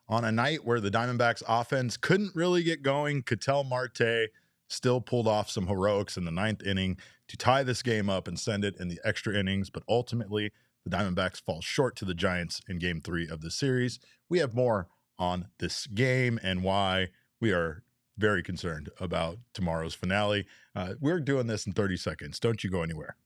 On a night where the Diamondbacks offense couldn't really get going, Ketel Marte still pulled off some heroics in the ninth inning to tie this game up and send it in the extra innings. But ultimately, the Diamondbacks fall short to the Giants in game 3 of the series. We have more on this game and why we are very concerned about tomorrow's finale. We're doing this in 30 seconds. Don't you go anywhere.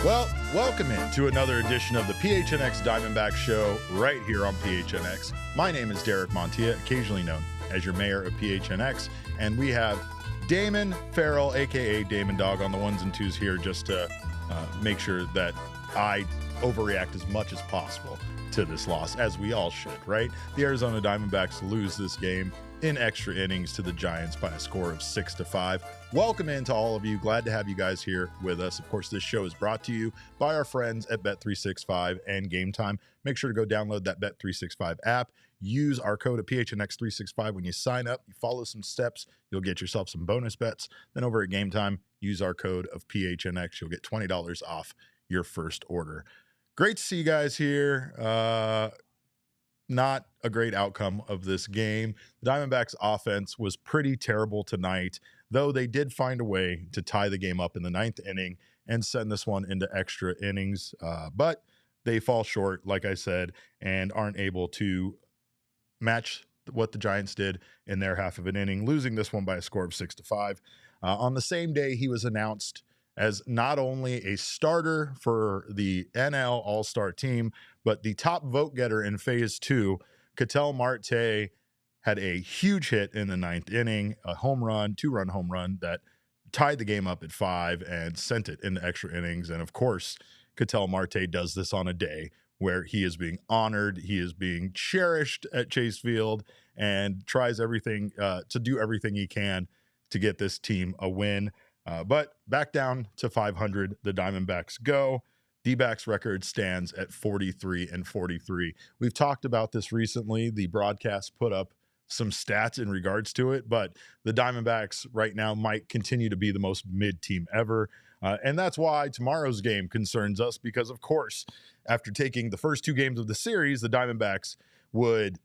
Well, welcome to another edition of the PHNX Diamondbacks show right here on PHNX. My name is Derek Montilla, occasionally known as your mayor of PHNX, and we have Damon Farrell, aka Damon Dog, on the ones and twos here just to make sure that I overreact as much as possible to this loss, as we all should, right? The Arizona Diamondbacks lose this game in extra innings to the Giants by a score of 6-5. Welcome in to all of you. Glad to have you guys here with us. Of course, this show is brought to you by our friends at Bet365 and Game Time. Make sure to go download that Bet365 app. Use our code of PHNX365 when you sign up. You follow some steps, you'll get yourself some bonus bets. Then over at Game Time, use our code of PHNX. You'll get $20 off your first order. Great to see you guys here. Not a great outcome of this game. The Diamondbacks offense was pretty terrible tonight, though they did find a way to tie the game up in the ninth inning and send this one into extra innings. But they fall short, like I said, and aren't able to match what the Giants did in their half of an inning, losing this one by a score of 6-5. On the same day, he was announced as not only a starter for the NL All-Star team, but the top vote getter in phase 2. Ketel Marte had a huge hit in the ninth inning, a home run, 2-run home run that tied the game up at 5 and sent it into extra innings. And of course, Ketel Marte does this on a day where he is being honored, he is being cherished at Chase Field, and tries everything to do everything he can to get this team a win. But back down to 500, the Diamondbacks go. Dbacks record stands at 43-43. We've talked about this recently. The broadcast put up some stats in regards to it, but the Diamondbacks right now might continue to be the most mid team ever. And that's why tomorrow's game concerns us, because of course, after taking the first 2 games of the series, the Diamondbacks would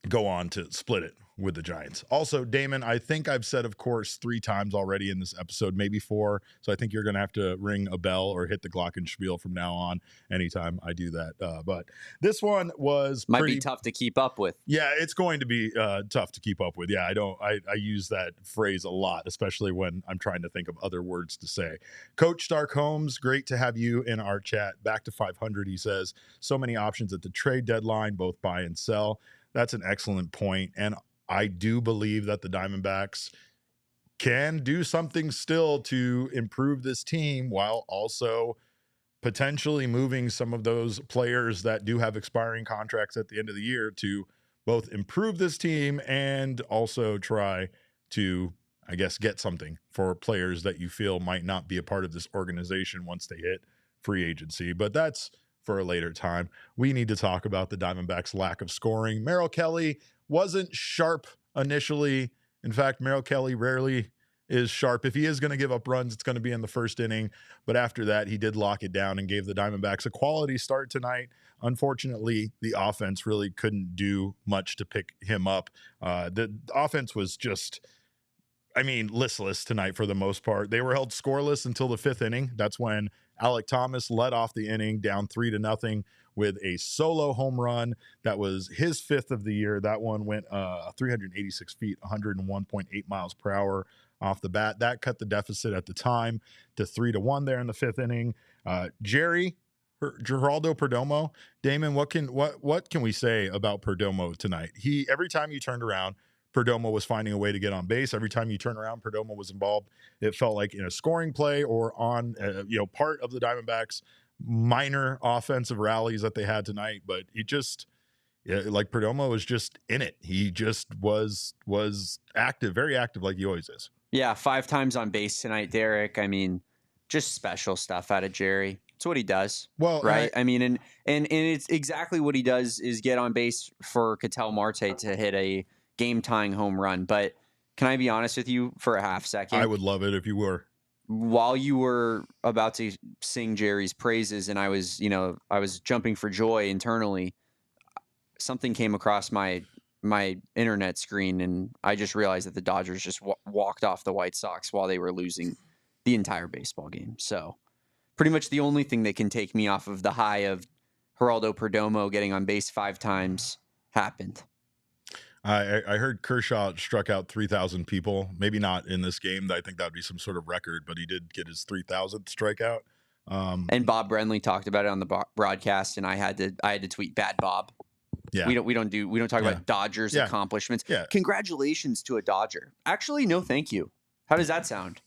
go on to split it with the Giants. Also, Damon, I think I've said, of course, 3 times already in this episode, maybe 4. So I think you're going to have to ring a bell or hit the glockenspiel from now on anytime I do that. But this one might be tough to keep up with. Yeah, it's going to be tough to keep up with. Yeah, I use that phrase a lot, especially when I'm trying to think of other words to say. Coach Stark Holmes, great to have you in our chat. Back to 500, he says. So many options at the trade deadline, both buy and sell. That's an excellent point. And I do believe that the Diamondbacks can do something still to improve this team while also potentially moving some of those players that do have expiring contracts at the end of the year to both improve this team and also try to, I guess, get something for players that you feel might not be a part of this organization once they hit free agency. But that's for a later time. We need to talk about the Diamondbacks' lack of scoring. Merrill Kelly wasn't sharp initially. In fact, Merrill Kelly rarely is sharp. If he is going to give up runs, it's going to be in the first inning. But after that, he did lock it down and gave the Diamondbacks a quality start tonight. Unfortunately, the offense really couldn't do much to pick him up. The offense was just, listless tonight for the most part. They were held scoreless until the 5th inning. That's when Alek Thomas led off the inning down 3-0 with a solo home run. That was his 5th of the year. That one went 386 feet, 101.8 miles per hour off the bat. That cut the deficit at the time to 3-1 there in the 5th inning. Geraldo Perdomo, Damon, what can we say about Perdomo tonight? Every time you turned around, Perdomo was finding a way to get on base. Every time you turn around, Perdomo was involved. It felt like in a scoring play or on, part of the Diamondbacks' minor offensive rallies that they had tonight. But it just, like Perdomo was just in it. He just was active, very active, like he always is. Yeah, 5 times on base tonight, Derek. I mean, just special stuff out of Jerry. It's what he does. Well, right. I mean, and it's exactly what he does is get on base for Ketel Marte to hit a game-tying home run. But can I be honest with you for a half second? I would love it if you were. While you were about to sing Jerry's praises, and I was jumping for joy internally, something came across my internet screen, and I just realized that the Dodgers just walked off the White Sox while they were losing the entire baseball game. So pretty much the only thing that can take me off of the high of Geraldo Perdomo getting on base 5 times happened. I heard Kershaw struck out 3,000 people. Maybe not in this game. I think that would be some sort of record, but he did get his 3,000th strikeout. And Bob Brenly talked about it on the broadcast, and I had to tweet "Bad Bob." Yeah, we don't talk about Dodgers accomplishments. Yeah. Congratulations to a Dodger. Actually, no, thank you. How does that sound?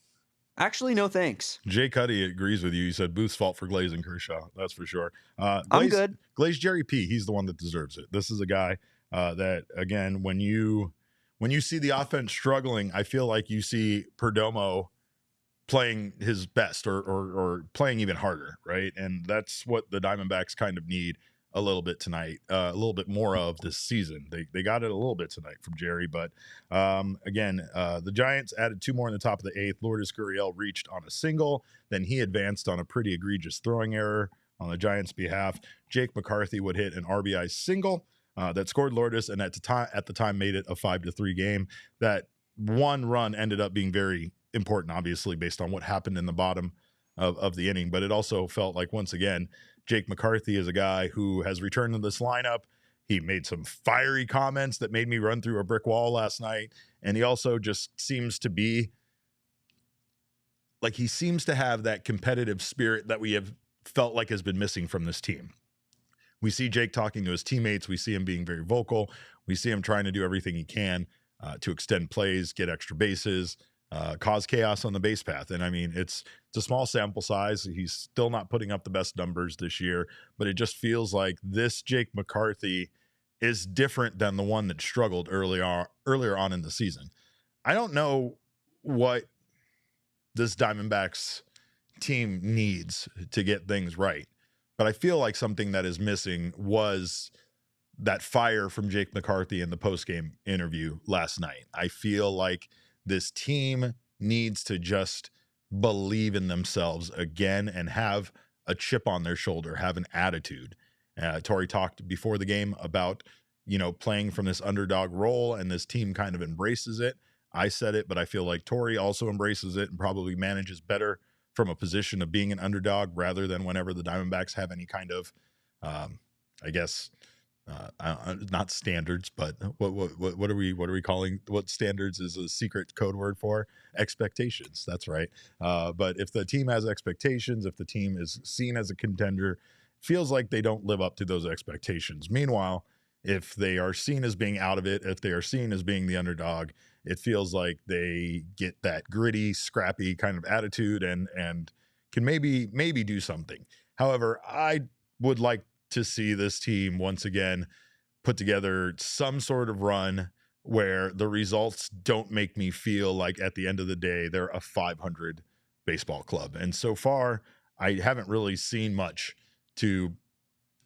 Actually, no thanks. Jay Cuddy agrees with you. He said Booth's fault for glazing Kershaw. That's for sure. I'm good. Glaze Jerry P. He's the one that deserves it. This is a guy that, again, when you see the offense struggling, I feel like you see Perdomo playing his best or playing even harder, right? And that's what the Diamondbacks kind of need a little bit tonight, a little bit more of this season. They got it a little bit tonight from Jerry, but again, the Giants added 2 more in the top of the 8th. Lourdes Gurriel reached on a single, then he advanced on a pretty egregious throwing error on the Giants' behalf. Jake McCarthy would hit an RBI single that scored Lourdes, and at the time made it a 5-3 game. That one run ended up being very important, obviously, based on what happened in the bottom of the inning, but it also felt like, once again, Jake McCarthy is a guy who has returned to this lineup. He made some fiery comments that made me run through a brick wall last night, and he also just seems to be like, he seems to have that competitive spirit that we have felt like has been missing from this team. We see Jake talking to his teammates. We see him being very vocal. We see him trying to do everything he can to extend plays, get extra bases, cause chaos on the base path. And I mean, it's a small sample size. He's still not putting up the best numbers this year, but it just feels like this Jake McCarthy is different than the one that struggled earlier on in the season. I don't know what this Diamondbacks team needs to get things right, but I feel like something that is missing was that fire from Jake McCarthy in the postgame interview last night. I feel like this team needs to just believe in themselves again and have a chip on their shoulder, have an attitude. Torey talked before the game about, playing from this underdog role, and this team kind of embraces it. I said it, but I feel like Torey also embraces it and probably manages better from a position of being an underdog rather than whenever the Diamondbacks have any kind of, not standards, but what are we calling, what standards is a secret code word for? Expectations. That's right. But if the team has expectations, if the team is seen as a contender, it feels like they don't live up to those expectations. Meanwhile, if they are seen as being out of it, if they are seen as being the underdog, it feels like they get that gritty, scrappy kind of attitude and can maybe do something. However, I would like to see this team once again put together some sort of run where the results don't make me feel like at the end of the day they're a 500 baseball club. And so far, I haven't really seen much to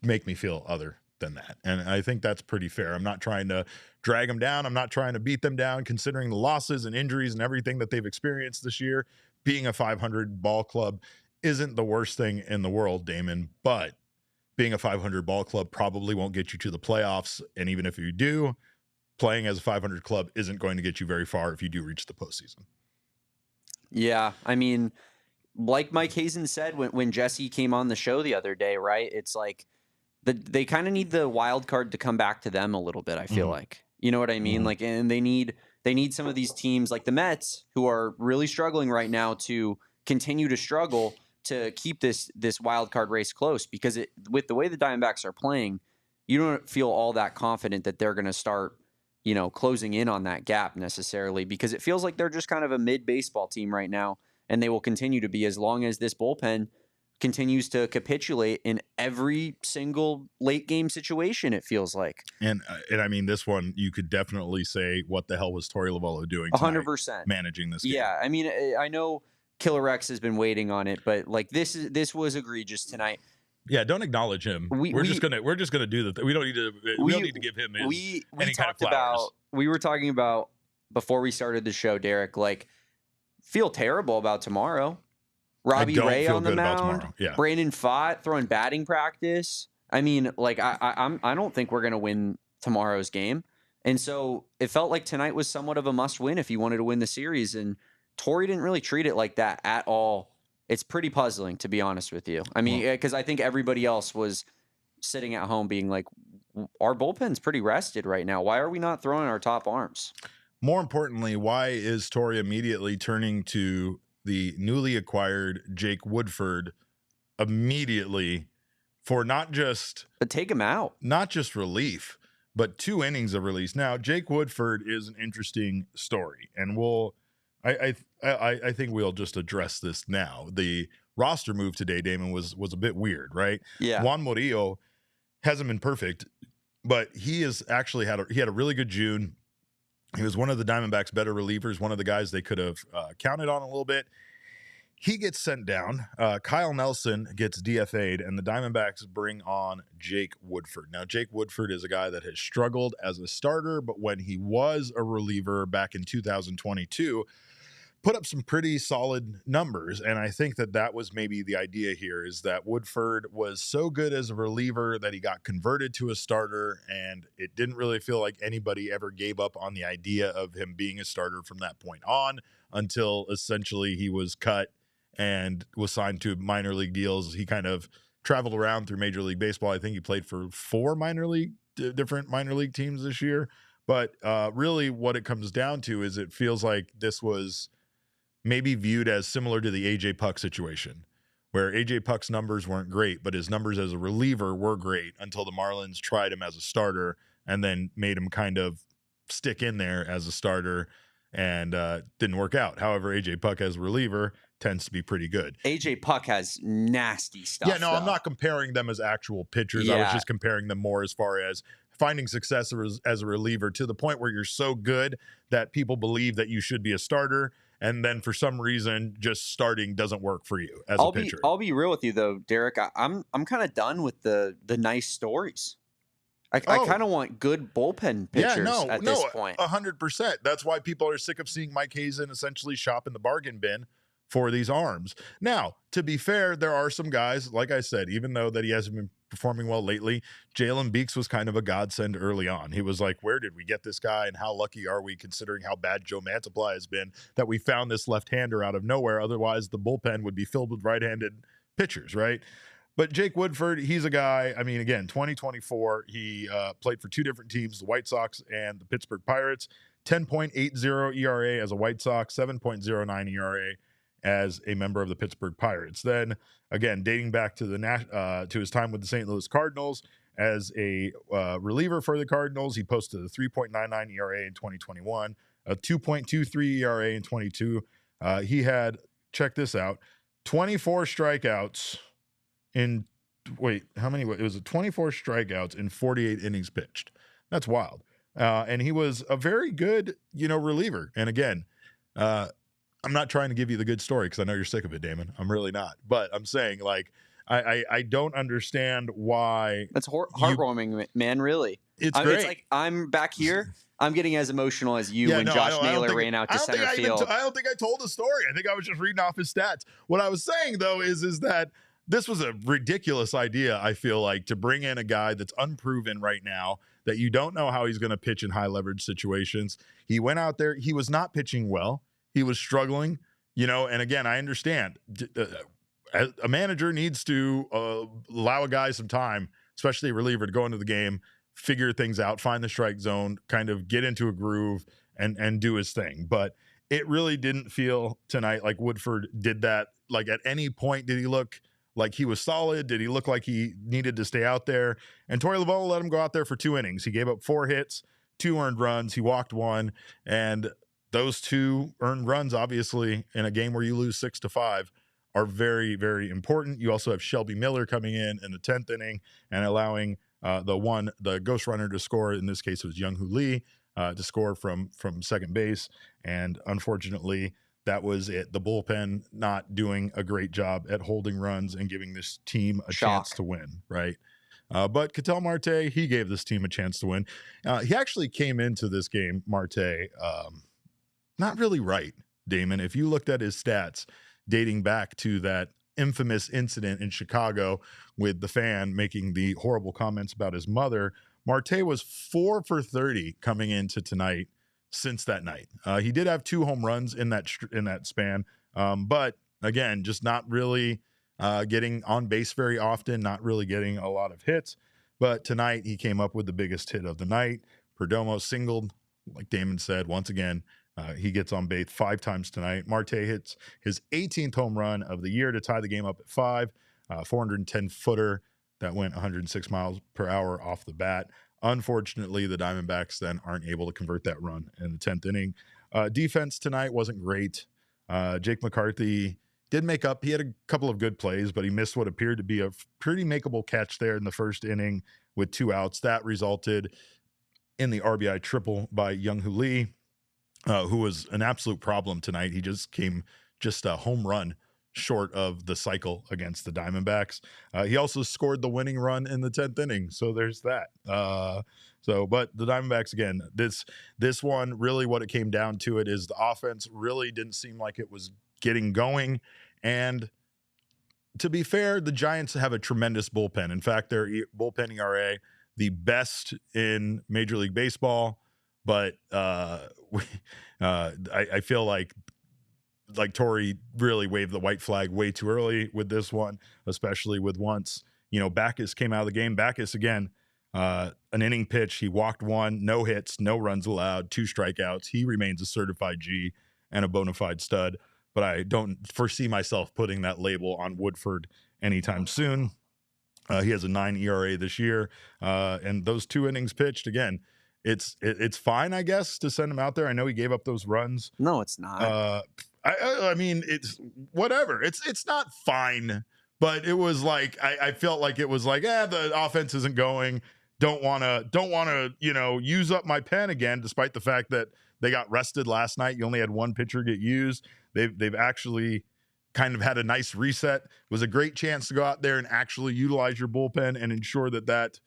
make me feel other than that. And I think that's pretty fair. I'm not trying to drag them down. I'm not trying to beat them down, considering the losses and injuries and everything that they've experienced this year. Being a 500 ball club isn't the worst thing in the world, Damon, but being a 500 ball club probably won't get you to the playoffs. And even if you do, playing as a 500 club isn't going to get you very far if you do reach the postseason. Yeah. I mean, like Mike Hazen said, when Jesse came on the show the other day, right? It's like they kind of need the wild card to come back to them a little bit. I feel like, you know what I mean? Like, and they need some of these teams like the Mets, who are really struggling right now, to continue to struggle to keep this wild card race close, because with the way the Diamondbacks are playing, you don't feel all that confident that they're going to start, closing in on that gap necessarily, because it feels like they're just kind of a mid-baseball team right now, and they will continue to be as long as this bullpen continues to capitulate in every single late game situation, it feels like. And I mean, this one, you could definitely say, what the hell was Torey Lovullo doing tonight, 100% managing this game? Yeah, I mean, I know Killer X has been waiting on it, but like this was egregious tonight. Yeah, don't acknowledge him. We're just gonna do the. We don't need to give him any kind of flowers. We were talking about before we started the show, Derek. Like, feel terrible about tomorrow. Robbie Ray on the mound. Yeah. Brandon Pfaadt throwing batting practice. I mean, like I don't think we're gonna win tomorrow's game, and so it felt like tonight was somewhat of a must win if you wanted to win the series. And Torey didn't really treat it like that at all. It's pretty puzzling, to be honest with you. I mean, because I think everybody else was sitting at home being like, our bullpen's pretty rested right now. Why are we not throwing our top arms? More importantly, why is Torey immediately turning to the newly acquired Jake Woodford immediately for not just take him out, not just relief, but 2 innings of release? Now, Jake Woodford is an interesting story, and I think we'll just address this now. The roster move today, Damon, was a bit weird, right? Yeah. Juan Murillo hasn't been perfect, but he has actually had a really good June. He was one of the Diamondbacks' better relievers, one of the guys they could have counted on a little bit. He gets sent down. Kyle Nelson gets DFA'd, and the Diamondbacks bring on Jake Woodford. Now, Jake Woodford is a guy that has struggled as a starter, but when he was a reliever back in 2022, put up some pretty solid numbers. And I think that was maybe the idea here, is that Woodford was so good as a reliever that he got converted to a starter, and it didn't really feel like anybody ever gave up on the idea of him being a starter from that point on, until essentially he was cut and was signed to minor league deals. He kind of traveled around through Major League Baseball. I think he played for 4 different minor league teams this year. But really what it comes down to is it feels like this was maybe viewed as similar to the AJ Puck situation, where AJ Puck's numbers weren't great, but his numbers as a reliever were great until the Marlins tried him as a starter and then made him kind of stick in there as a starter, and didn't work out. However, AJ Puck as a reliever tends to be pretty good. AJ Puck has nasty stuff. Yeah, no, I'm not comparing them as actual pitchers. I was just comparing them more as far as finding success as a reliever, to the point where you're so good that people believe that you should be a starter, and then for some reason just starting doesn't work for you as a pitcher. I'll be real with you though, Derek. I'm kind of done with the nice stories. I kind of want good bullpen pitchers at this point. 100%. That's why people are sick of seeing Mike Hazen essentially shop in the bargain bin for these arms. Now, to be fair, there are some guys, like I said, even though that he hasn't been performing well lately, Jalen Beeks was kind of a godsend early on. He was like, where did we get this guy, and how lucky are we, considering how bad Joe Mantiply has been, that we found this left-hander out of nowhere? Otherwise, the bullpen would be filled with right-handed pitchers, right? But Jake Woodford, he's a guy, I mean, again, 2024, he played for 2 different teams, the White Sox and the Pittsburgh Pirates. 10.80 ERA as a White Sox, 7.09 ERA as a member of the Pittsburgh Pirates. Then, again, dating back to to his time with the St. Louis Cardinals as a reliever for the Cardinals, he posted a 3.99 ERA in 2021, a 2.23 ERA in 22. He had, check this out, 24 strikeouts in, how many? It was 24 strikeouts in 48 innings pitched. That's wild. And he was a very good, reliever. And again, I'm not trying to give you the good story because I know you're sick of it, Damon. I'm really not. But I'm saying, like, I don't understand why. That's heartwarming, man, really. It's great. It's like I'm back here. I'm getting as emotional as you when Josh Naylor ran out to center field. I don't think I told the story. I think I was just reading off his stats. What I was saying, though, is that this was a ridiculous idea, I feel like, to bring in a guy that's unproven right now, that you don't know how he's going to pitch in high leverage situations. He went out there. He was not pitching well. He was struggling, and again, I understand a manager needs to allow a guy some time, especially a reliever, to go into the game, figure things out, find the strike zone, kind of get into a groove and do his thing. But it really didn't feel tonight like Woodford did that. Like, at any point, did he look like he was solid? Did he look like he needed to stay out there? And Torey Lovullo let him go out there for 2 innings. He gave up 4 hits, 2 earned runs. He walked 1, and those 2 earned runs, obviously, in a game where you lose 6-5, are very, very important. You also have Shelby Miller coming in the 10th inning and allowing the ghost runner to score. In this case, it was Young-Hoo Lee to score from second base. And unfortunately, that was it. The bullpen not doing a great job at holding runs and giving this team a chance to win, right? But Ketel Marte, he gave this team a chance to win. He actually came into this game, Marte, not really right, Damon. If you looked at his stats dating back to that infamous incident in Chicago with the fan making the horrible comments about his mother, Marte was 4 for 30 coming into tonight since that night. He did have 2 home runs in that span, but again, just not really getting on base very often, not really getting a lot of hits. But tonight he came up with the biggest hit of the night. Perdomo singled, like Damon said, once again. He gets on base 5 times tonight. Marte hits his 18th home run of the year to tie the game up at 5, 410-footer that went 106 miles per hour off the bat. Unfortunately, the Diamondbacks then aren't able to convert that run in the 10th inning. Defense tonight wasn't great. Jake McCarthy did make up. He had a couple of good plays, but he missed what appeared to be a pretty makeable catch there in the first inning with 2 outs. That resulted in the RBI triple by Young-Hoo Lee, who was an absolute problem tonight. He just came a home run short of the cycle against the Diamondbacks. He also scored the winning run in the 10th inning. So there's that. But the Diamondbacks, again, this one, really what it came down to it is the offense really didn't seem like it was getting going. And to be fair, the Giants have a tremendous bullpen. In fact, their bullpen ERA, the best in Major League Baseball. But I feel like Torey really waved the white flag way too early with this one, especially with once, Backus came out of the game. Backus, again, an inning pitch. He walked 1, no hits, no runs allowed, 2 strikeouts. He remains a certified G and a bona fide stud, but I don't foresee myself putting that label on Woodford anytime soon. He has a 9 ERA this year, and those 2 innings pitched, again, it's fine, I guess, to send him out there. I know he gave up those runs. No, it's not. I mean, it's whatever. It's not fine, but it was like I felt like it was like, the offense isn't going. Don't want to use up my pen again, despite the fact that they got rested last night. You only had 1 pitcher get used. They've actually kind of had a nice reset. It was a great chance to go out there and actually utilize your bullpen and ensure that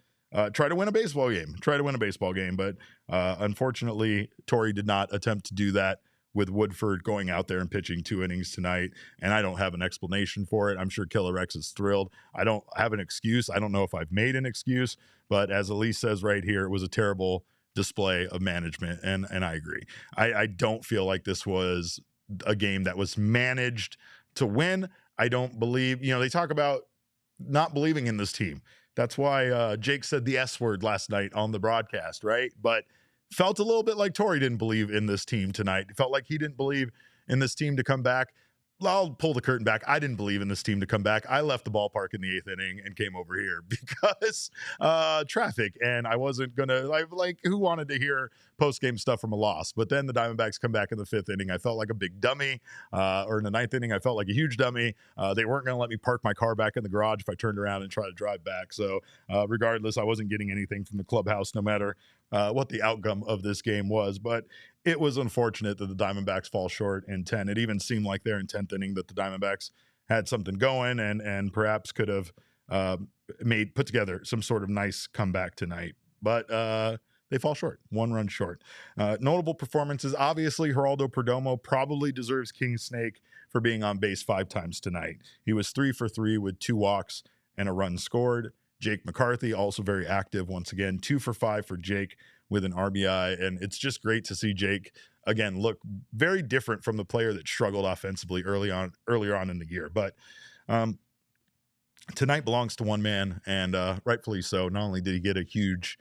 try to win a baseball game. But unfortunately, Torey did not attempt to do that with Woodford going out there and pitching 2 innings tonight. And I don't have an explanation for it. I'm sure Killer X is thrilled. I don't have an excuse. I don't know if I've made an excuse, but as Elise says right here, it was a terrible display of management. And I agree. I don't feel like this was a game that was managed to win. I don't believe, they talk about not believing in this team. That's why Jake said the S word last night on the broadcast, right? But felt a little bit like Torey didn't believe in this team tonight. It felt like he didn't believe in this team to come back. I'll pull the curtain back. I didn't believe in this team to come back. I left the ballpark in the 8th inning and came over here because traffic, and I wasn't gonna like who wanted to hear post-game stuff from a loss. But then the Diamondbacks come back in the 5th inning. I felt like a big dummy, or in the 9th inning, I felt like a huge dummy. They weren't gonna let me park my car back in the garage if I turned around and tried to drive back. So regardless, I wasn't getting anything from the clubhouse, no matter what the outcome of this game was. But it was unfortunate that the Diamondbacks fall short in 10. It even seemed like there in 10th inning that the Diamondbacks had something going and perhaps could have put together some sort of nice comeback tonight. But they fall short, 1 run short. Notable performances, obviously, Geraldo Perdomo probably deserves King Snake for being on base 5 times tonight. He was 3 for 3 with 2 walks and a run scored. Jake McCarthy, also very active once again, 2 for 5 for Jake with an RBI. And it's just great to see Jake, again, look very different from the player that struggled offensively earlier on in the year. But tonight belongs to one man, and rightfully so. Not only did he get a huge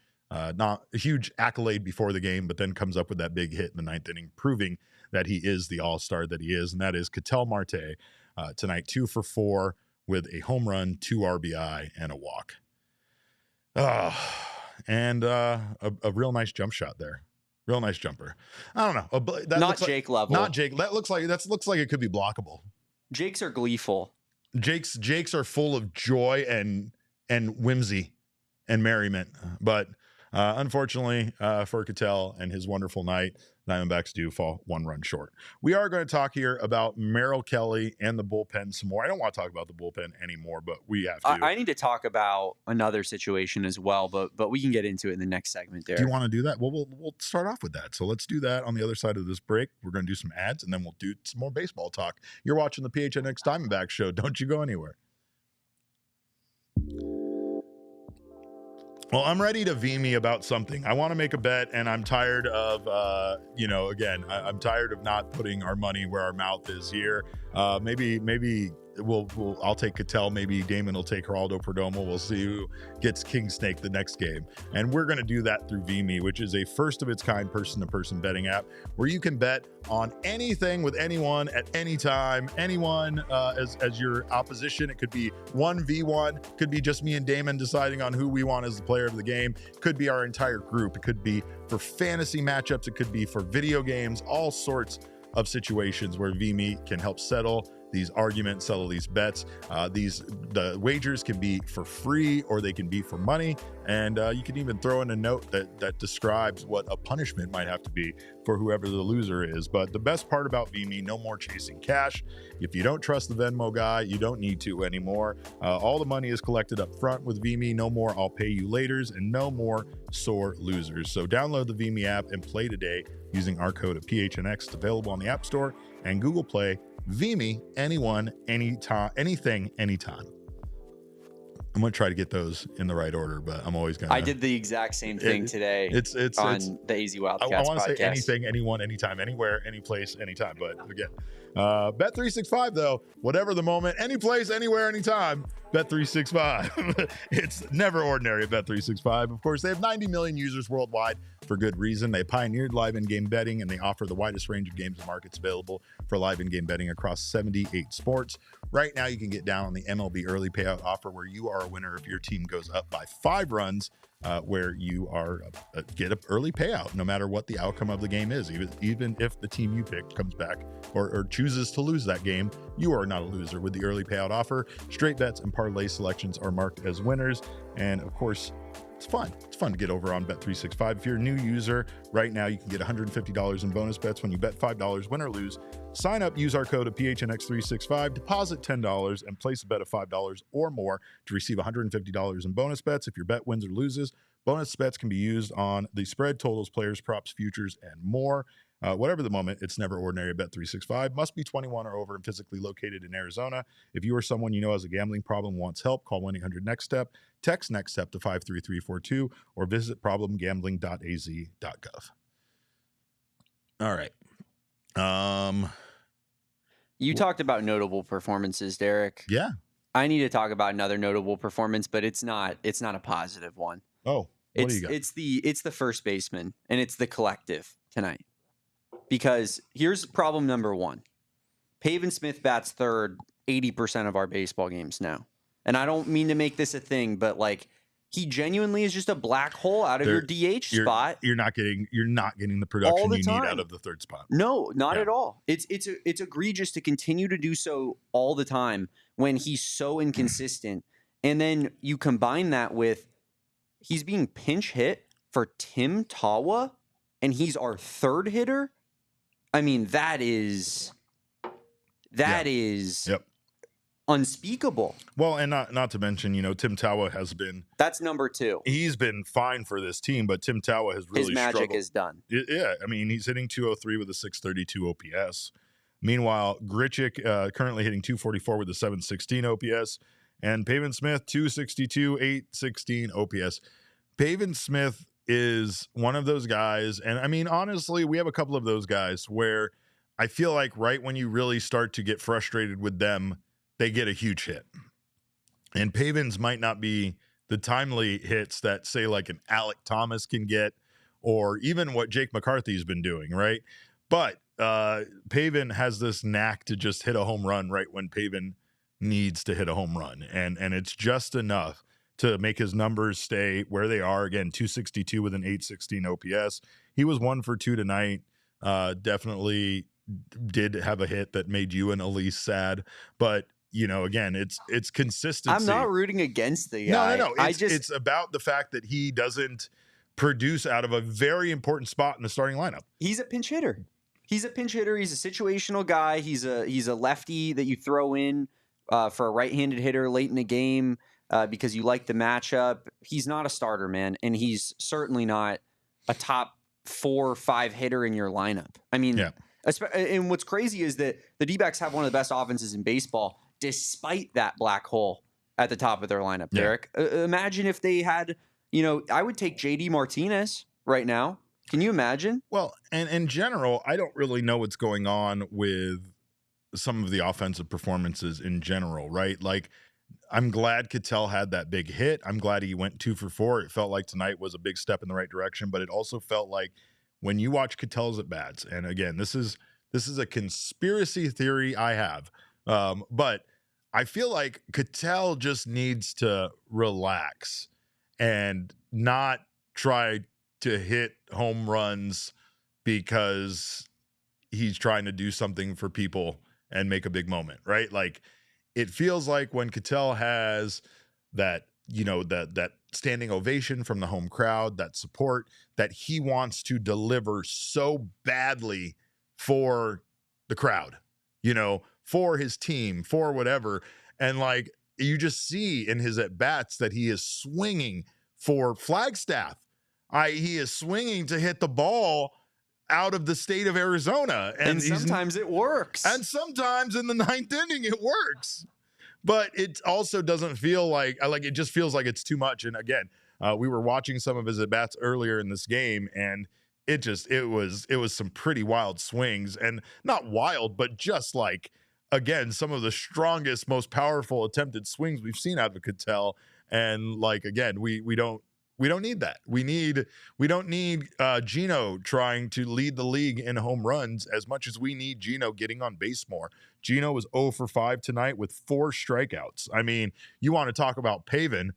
accolade before the game, but then comes up with that big hit in the 9th inning, proving that he is the all-star that he is, and that is Ketel Marte tonight, 2 for 4 with a home run, 2 RBI, and a walk. and a real nice jump shot there. Real nice jumper. I don't know. That Not Jake level. Not Jake. That looks like it could be blockable. Jakes are gleeful. Jakes are full of joy and whimsy and merriment. But unfortunately for Ketel and his wonderful night, Diamondbacks do fall 1 run short. We are going to talk here about Merrill Kelly and the bullpen some more. I don't want to talk about the bullpen anymore, but we have to. I need to talk about another situation as well, but we can get into it in the next segment there. Do you want to do that? Well, we'll start off with that. So let's do that on the other side of this break. We're going to do some ads, and then we'll do some more baseball talk. You're watching the PHNX Diamondbacks show. Don't you go anywhere. Well, I'm ready to me about something. I want to make a bet, and I'm tired of, I'm tired of not putting our money where our mouth is here. Maybe I'll take Ketel. Maybe Damon will take Geraldo Perdomo. We'll see who gets King Snake the next game. And we're going to do that through VMe, which is a first of its kind person-to-person betting app where you can bet on anything with anyone at any time, anyone as your opposition. It could be 1v1, could be just me and Damon deciding on who we want as the player of the game. It could be our entire group. It could be for fantasy matchups. It could be for video games, all sorts of situations where VMe can help settle these arguments, settle these bets. The wagers can be for free or they can be for money. And you can even throw in a note that describes what a punishment might have to be for whoever the loser is. But the best part about VMe, no more chasing cash. If you don't trust the Venmo guy, you don't need to anymore. All the money is collected up front with VMe. No more I'll pay you laters and no more sore losers. So download the VMe app and play today using our code of PHNX. It's available on the App Store and Google Play. VMe, anyone, anytime, anything, anytime. I'm going to try to get those in the right order, but I'm always going to. I did the exact same thing today it's on the AZ Wildcats I want to podcast. say anything, anyone, anytime, anywhere, any place, anytime. But again, Bet365, though, whatever the moment, any place, anywhere, anytime, Bet365. It's never ordinary at Bet365. Of course, they have 90 million users worldwide for good reason. They pioneered live in-game betting, and they offer the widest range of games and markets available for live in-game betting across 78 sports. Right now, you can get down on the MLB early payout offer where you are a winner if your team goes up by 5 runs, where you are get an early payout no matter what the outcome of the game is. Even if the team you picked comes back or chooses to lose that game, you are not a loser with the early payout offer. Straight bets and parlay selections are marked as winners. And of course, it's fun. It's fun to get over on Bet365. If you're a new user right now, you can get $150 in bonus bets when you bet $5, win or lose. Sign up, use our code of PHNX365, deposit $10, and place a bet of $5 or more to receive $150 in bonus bets. If your bet wins or loses, bonus bets can be used on the spread, totals, players, props, futures, and more. Whatever the moment, it's never ordinary at Bet365. Must be 21 or over and physically located in Arizona. If you or someone you know has a gambling problem wants help, call 1-800-NEXT-STEP, text NEXT STEP to 53342, or visit problemgambling.az.gov. All right. You talked about notable performances, Derek. Yeah. I need to talk about another notable performance, but it's not a positive one. Oh, what do you got? It's the first baseman, and it's the collective tonight. Because here's problem number one. Pavin Smith bats third 80% of our baseball games now. And I don't mean to make this a thing, but like he genuinely is just a black hole out of your DH spot. You're not getting the production you need out of the third spot. No, not at all. It's egregious to continue to do so all the time when he's so inconsistent. And then you combine that with he's being pinch hit for Tim Tawa, and he's our third hitter. I mean, that is unspeakable. Well, and not to mention, Tim Tawa has been. That's number 2. He's been fine for this team, but Tim Tawa has really struggled. His magic is done. Yeah, I mean, he's hitting 203 with a 632 OPS. Meanwhile, Grichuk currently hitting 244 with a 716 OPS, and Pavin Smith 262, 816 OPS. Pavin Smith is one of those guys, and I mean, honestly, we have a couple of those guys where I feel like right when you really start to get frustrated with them, they get a huge hit. And Pavin's might not be the timely hits that, say, like an Alec Thomas can get, or even what Jake McCarthy's been doing, right? But Pavin has this knack to just hit a home run right when Pavin needs to hit a home run, and it's just enough to make his numbers stay where they are. Again, 262 with an 816 OPS. He was 1 for 2 tonight. Definitely did have a hit that made you and Elise sad, but again, it's consistency. I'm not rooting against the guy. No. It's about the fact that he doesn't produce out of a very important spot in the starting lineup. He's a pinch hitter. He's a situational guy. He's a lefty that you throw in for a right-handed hitter late in the game because you like the matchup. He's not a starter, man, and he's certainly not a top 4 or 5 hitter in your lineup. I mean, yeah. And what's crazy is that the Dbacks have one of the best offenses in baseball, despite that black hole at the top of their lineup, Derek. Imagine if they had, I would take JD Martinez right now. Can you imagine? Well, and in general, I don't really know what's going on with some of the offensive performances in general, right? Like, I'm glad Ketel had that big hit. I'm glad he went 2 for 4. It felt like tonight was a big step in the right direction, but it also felt like when you watch Ketel's at bats, and again, this is a conspiracy theory I have, but I feel like Ketel just needs to relax and not try to hit home runs because he's trying to do something for people and make a big moment, right? Like, it feels like when Ketel has that, that standing ovation from the home crowd, that support, that he wants to deliver so badly for the crowd, for his team, for whatever. And like, you just see in his at-bats that he is swinging for Flagstaff. He is swinging to hit the ball out of the state of Arizona. And sometimes it works. And sometimes in the 9th inning, it works. But it also doesn't feel like it just feels like it's too much. And again, we were watching some of his at-bats earlier in this game, and it was some pretty wild swings, and not wild, but just like, again, some of the strongest, most powerful attempted swings we've seen out of Ketel. And like, again, we don't need that. We don't need Gino trying to lead the league in home runs as much as we need Gino getting on base more. Gino was 0 for 5 tonight with 4 strikeouts. I mean, you want to talk about Pavin.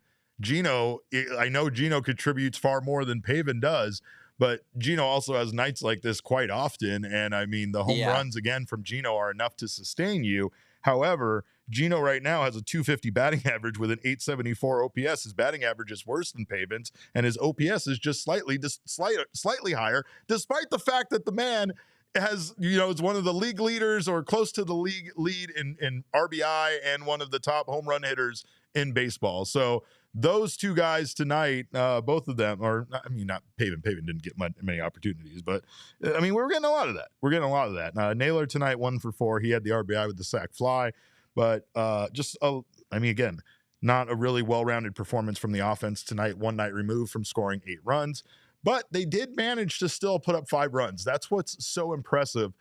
I know Gino contributes far more than Pavin does, but Gino also has nights like this quite often. And I mean, the home runs again from Gino are enough to sustain you. However, Gino right now has a 250 batting average with an 874 OPS. His batting average is worse than Pavin's, and his OPS is just slightly higher, despite the fact that the man has, is one of the league leaders or close to the league lead in RBI and one of the top home run hitters in baseball. So those two guys tonight, both of them, not Pavin. Pavin didn't get many opportunities, but I mean, we're getting a lot of that. Naylor tonight, 1 for 4. He had the RBI with the sac fly. But again, not a really well-rounded performance from the offense tonight, one night removed from scoring 8 runs. But they did manage to still put up 5 runs. That's what's so impressive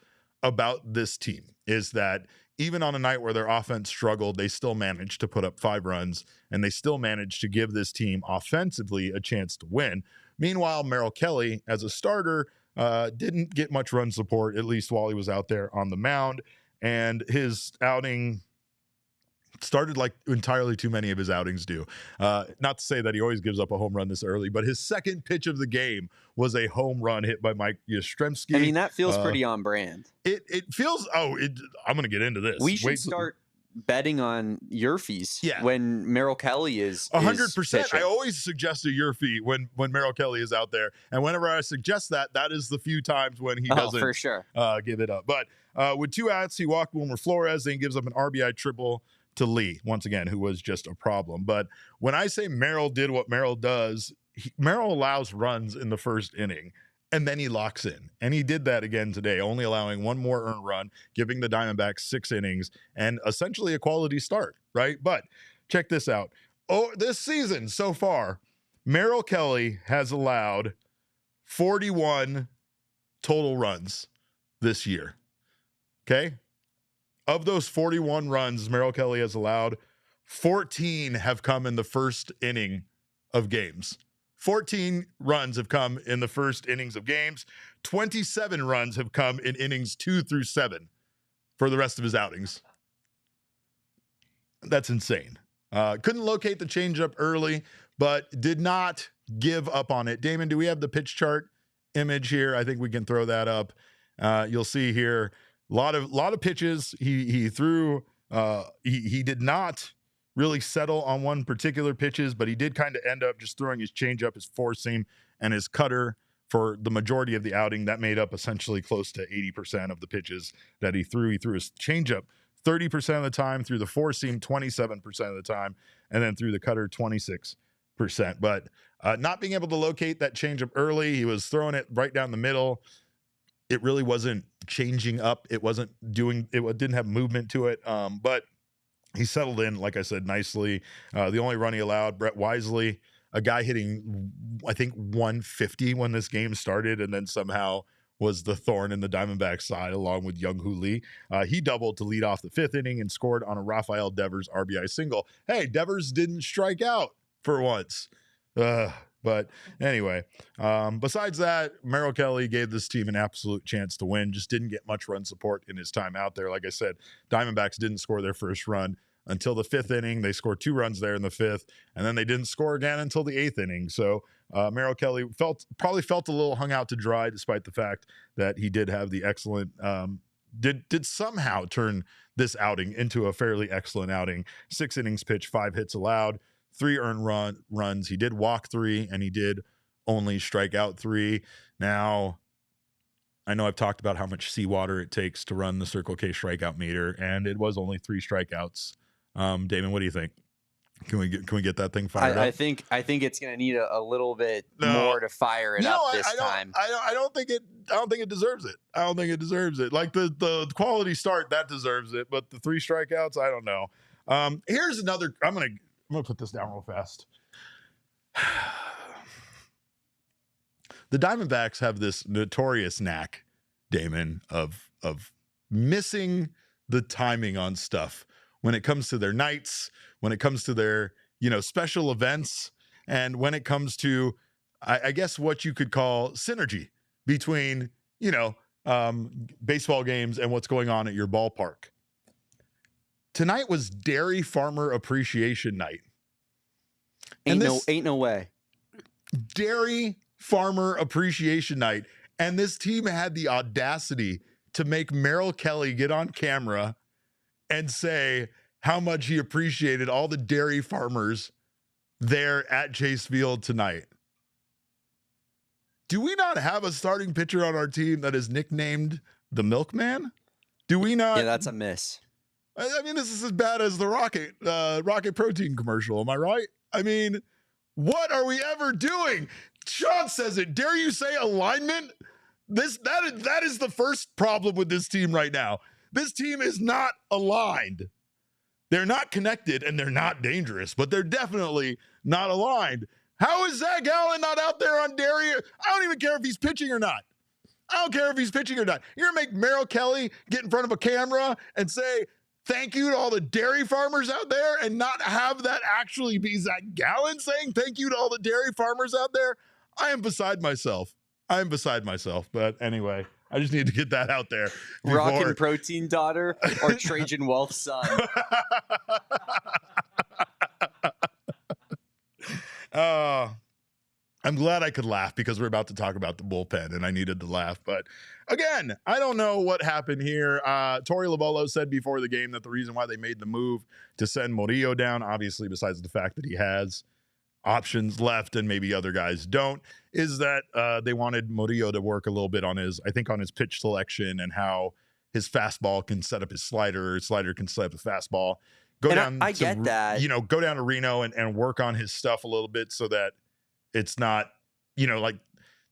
about this team, is that even on a night where their offense struggled, they still managed to put up 5 runs, and they still managed to give this team offensively a chance to win. Meanwhile, Merrill Kelly, as a starter, didn't get much run support, at least while he was out there on the mound. And his outing started like entirely too many of his outings do. Not to say that he always gives up a home run this early, but his second pitch of the game was a home run hit by Mike Yastrzemski. I mean, that feels pretty on brand. It feels, I'm going to get into this. We should start betting on Yerfees when Merrill Kelly is 100%. I always suggest a Yerfee when Merrill Kelly is out there. And whenever I suggest that is the few times when he doesn't for sure. Give it up. But with 2 outs, he walked Wilmer Flores, then gives up an RBI triple to Lee, once again, who was just a problem. But when I say Merrill did what Merrill does, Merrill allows runs in the first inning, and then he locks in. And he did that again today, only allowing 1 more earned run, giving the Diamondbacks 6 innings, and essentially a quality start, right? But check this out. This season so far, Merrill Kelly has allowed 41 total runs this year. Okay? Of those 41 runs Merrill Kelly has allowed, 14 have come in the first inning of games. 14 runs have come in the first innings of games. 27 runs have come in innings 2 through 7 for the rest of his outings. That's insane. Couldn't locate the changeup early, but did not give up on it. Damon, do we have the pitch chart image here? I think we can throw that up. You'll see here a lot of pitches he threw. He did not really settle on one particular pitches, but he did kind of end up just throwing his changeup, his four seam, and his cutter for the majority of the outing. That made up essentially close to 80% of the pitches that he threw. He threw his changeup 30% of the time, through the four seam 27% of the time, and then through the cutter 26%. But not being able to locate that changeup early, he was throwing it right down the middle. It really wasn't changing up. It wasn't doing, it didn't have movement to it. But he settled in, like I said, nicely. The only run he allowed, Brett Wisely, a guy hitting, I think, 150 when this game started, and then somehow was the thorn in the Diamondbacks side, along with Young-Hoo Lee. He doubled to lead off the fifth inning and scored on a Rafael Devers RBI single. Hey, Devers didn't strike out for once. But anyway, besides that, Merrill Kelly gave this team an absolute chance to win. Just didn't get much run support in his time out there. Like I said, Diamondbacks didn't score their first run until the fifth inning. They scored 2 runs there in the fifth, and then they didn't score again until the eighth inning. So Merrill Kelly probably felt a little hung out to dry, despite the fact that he did have the excellent, did somehow turn this outing into a fairly excellent outing. 6 innings pitched, 5 hits allowed, 3 earned runs. He did walk 3, and he did only strike out 3. Now, I know I've talked about how much seawater it takes to run the Circle K strikeout meter, and it was only 3 strikeouts. Damon, what do you think? Can we get that thing fired up? I think it's going to need a little bit more to fire it up this time. I don't think it deserves it. I don't think it deserves it. Like the quality start, that deserves it, but the 3 strikeouts, I don't know. Here's another. I'm gonna put this down real fast. The Diamondbacks have this notorious knack, Damon, of missing the timing on stuff when it comes to their nights, when it comes to their, special events, and when it comes to, I guess, what you could call synergy between, baseball games and what's going on at your ballpark. Tonight was Dairy Farmer Appreciation Night. Ain't no way. Dairy Farmer Appreciation Night. And this team had the audacity to make Merrill Kelly get on camera and say how much he appreciated all the dairy farmers there at Chase Field tonight. Do we not have a starting pitcher on our team that is nicknamed the Milkman? Do we not? Yeah, that's a miss. I mean, this is as bad as the Rocket Protein commercial. Am I right? I mean, what are we ever doing? Sean says it. Dare you say alignment? That is the first problem with this team right now. This team is not aligned. They're not connected and they're not dangerous, but they're definitely not aligned. How is Zach Allen not out there on Dairy? I don't even care if he's pitching or not. You're going to make Merrill Kelly get in front of a camera and say thank you to all the dairy farmers out there and not have that actually be Zach Gallen saying thank you to all the dairy farmers out there? I am beside myself. But anyway, I just need to get that out there. Rockin' Protein daughter or Trajan Wealth son. I'm glad I could laugh because we're about to talk about the bullpen and I needed to laugh. But again, I don't know what happened here. Torey Lovullo said before the game that the reason why they made the move to send Murillo down, obviously besides the fact that he has options left and maybe other guys don't, is that they wanted Murillo to work a little bit on his pitch selection and how his fastball can set up his slider, his slider can set up a fastball. I get that. Go down to Reno and work on his stuff a little bit so that it's not, like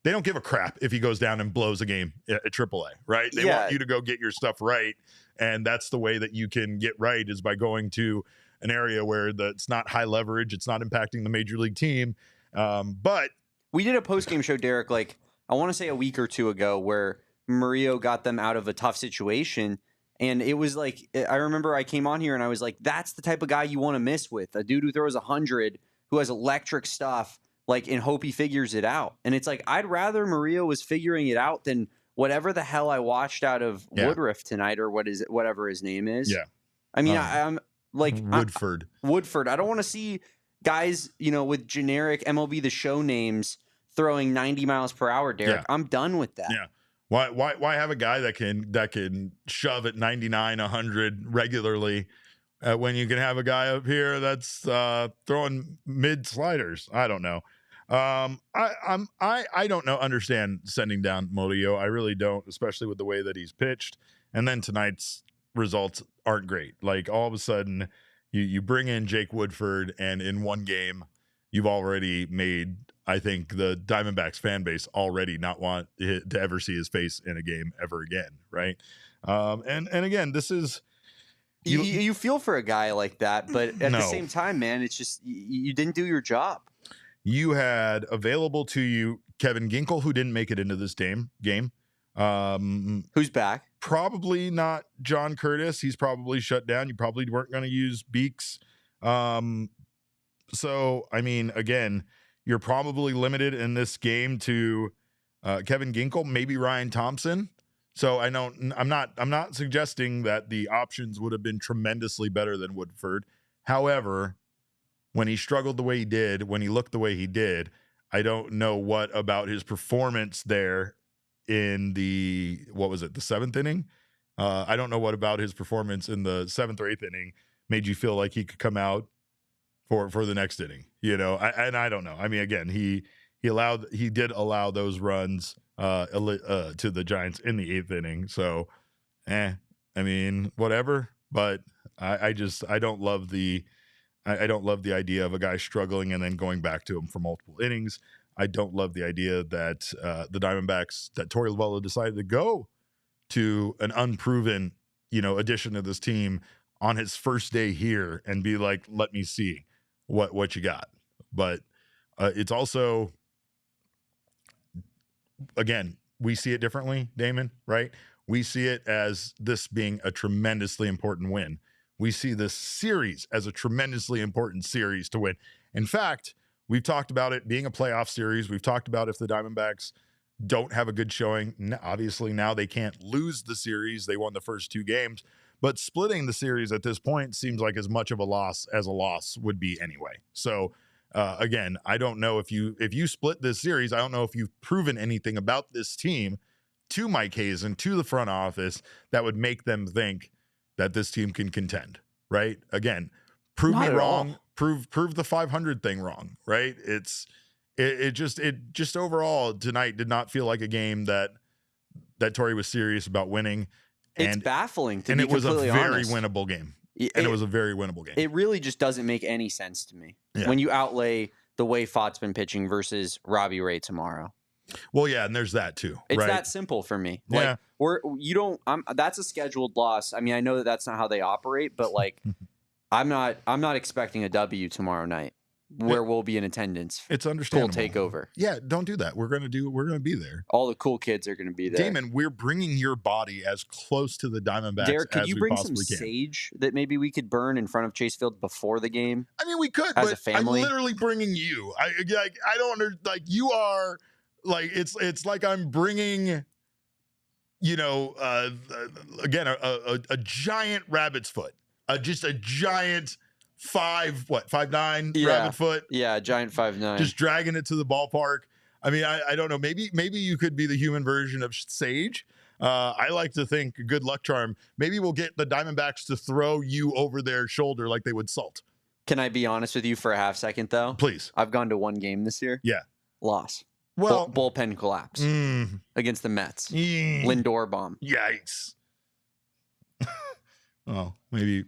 they don't give a crap if he goes down and blows a game at AAA, right? They want you to go get your stuff right. And that's the way that you can get right, is by going to an area where it's not high leverage. It's not impacting the major league team. But we did a post-game show, Derek, like I want to say a week or two ago, where Murillo got them out of a tough situation. And it was like, I remember I came on here and I was like, that's the type of guy you want to miss with. A dude who throws 100, who has electric stuff, and hope he figures it out. And it's like, I'd rather Murillo was figuring it out than whatever the hell I watched out of Woodruff tonight, or whatever his name is. Yeah. I mean, Like Woodford. Woodford. I don't want to see guys, with generic MLB The Show names throwing 90 miles per hour, Derek. Yeah. I'm done with that. Yeah. Why have a guy that can shove at 99, 100 regularly when you can have a guy up here that's throwing mid sliders? I don't know. I don't understand sending down Murillo. I really don't, especially with the way that he's pitched. And then tonight's results aren't great. Like all of a sudden you bring in Jake Woodford, and in one game you've already made, I think, the Diamondbacks fan base already not want to ever see his face in a game ever again. Right. And again, this is, you feel for a guy like that, but at the same time, man, it's just, you didn't do your job. You had available to you Kevin Ginkel, who didn't make it into this game. Who's back? Probably not John Curtis. He's probably shut down. You probably weren't going to use Beeks. So, I mean, again, you're probably limited in this game to Kevin Ginkel, maybe Ryan Thompson. So I'm not suggesting that the options would have been tremendously better than Woodford. However, when he struggled the way he did, when he looked the way he did, I don't know what about his performance there in the seventh inning. I don't know what about his performance in the seventh or eighth inning made you feel like he could come out for the next inning. I don't know. I mean, again, he did allow those runs to the Giants in the eighth inning. So, I mean, whatever. But I don't love the idea of a guy struggling and then going back to him for multiple innings. I don't love the idea that the Diamondbacks, that Torey Lovullo decided to go to an unproven, addition to this team on his first day here and be like, let me see what you got. But it's also, again, we see it differently, Damon, right? We see it as this being a tremendously important win. We see this series as a tremendously important series to win. In fact, we've talked about it being a playoff series. We've talked about if the Diamondbacks don't have a good showing, obviously now they can't lose the series. They won the first two games, but splitting the series at this point seems like as much of a loss as a loss would be anyway. So again, I don't know if you split this series, I don't know if you've proven anything about this team to Mike Hazen, to the front office, that would make them think that this team can contend, right? Again, prove me wrong, prove the 500 thing wrong, right? It just overall tonight did not feel like a game that Torey was serious about winning. It's baffling to and be it was a very honest. winnable game. And it was a very winnable game. It really just doesn't make any sense to me when you outlay the way Fott's been pitching versus Robbie Ray tomorrow. Well, yeah, and there's that too. It's right? that simple for me. Yeah. That's a scheduled loss. I mean, I know that that's not how they operate, but like, I'm not expecting a W tomorrow night where we'll be in attendance. It's understandable. Full takeover. Yeah, don't do that. We're gonna be there. All the cool kids are gonna be there. Damon, we're bringing your body as close to the Diamondbacks Derek, could as you we bring possibly some can. sage that maybe we could burn in front of Chase Field before the game? I mean, we could, as but a family? I'm literally bringing you. I don't you are like it's like I'm bringing, again a giant rabbit's foot, just a giant 5'9" rabbit foot. Yeah, giant 5'9". Just dragging it to the ballpark. I mean, I don't know. Maybe you could be the human version of Sage. I like to think a good luck charm. Maybe we'll get the Diamondbacks to throw you over their shoulder like they would Salt. Can I be honest with you for a half second though? Please. I've gone to one game this year. Yeah. Loss. Well, bullpen collapse against the Mets. Lindor bomb. Yikes. Well, maybe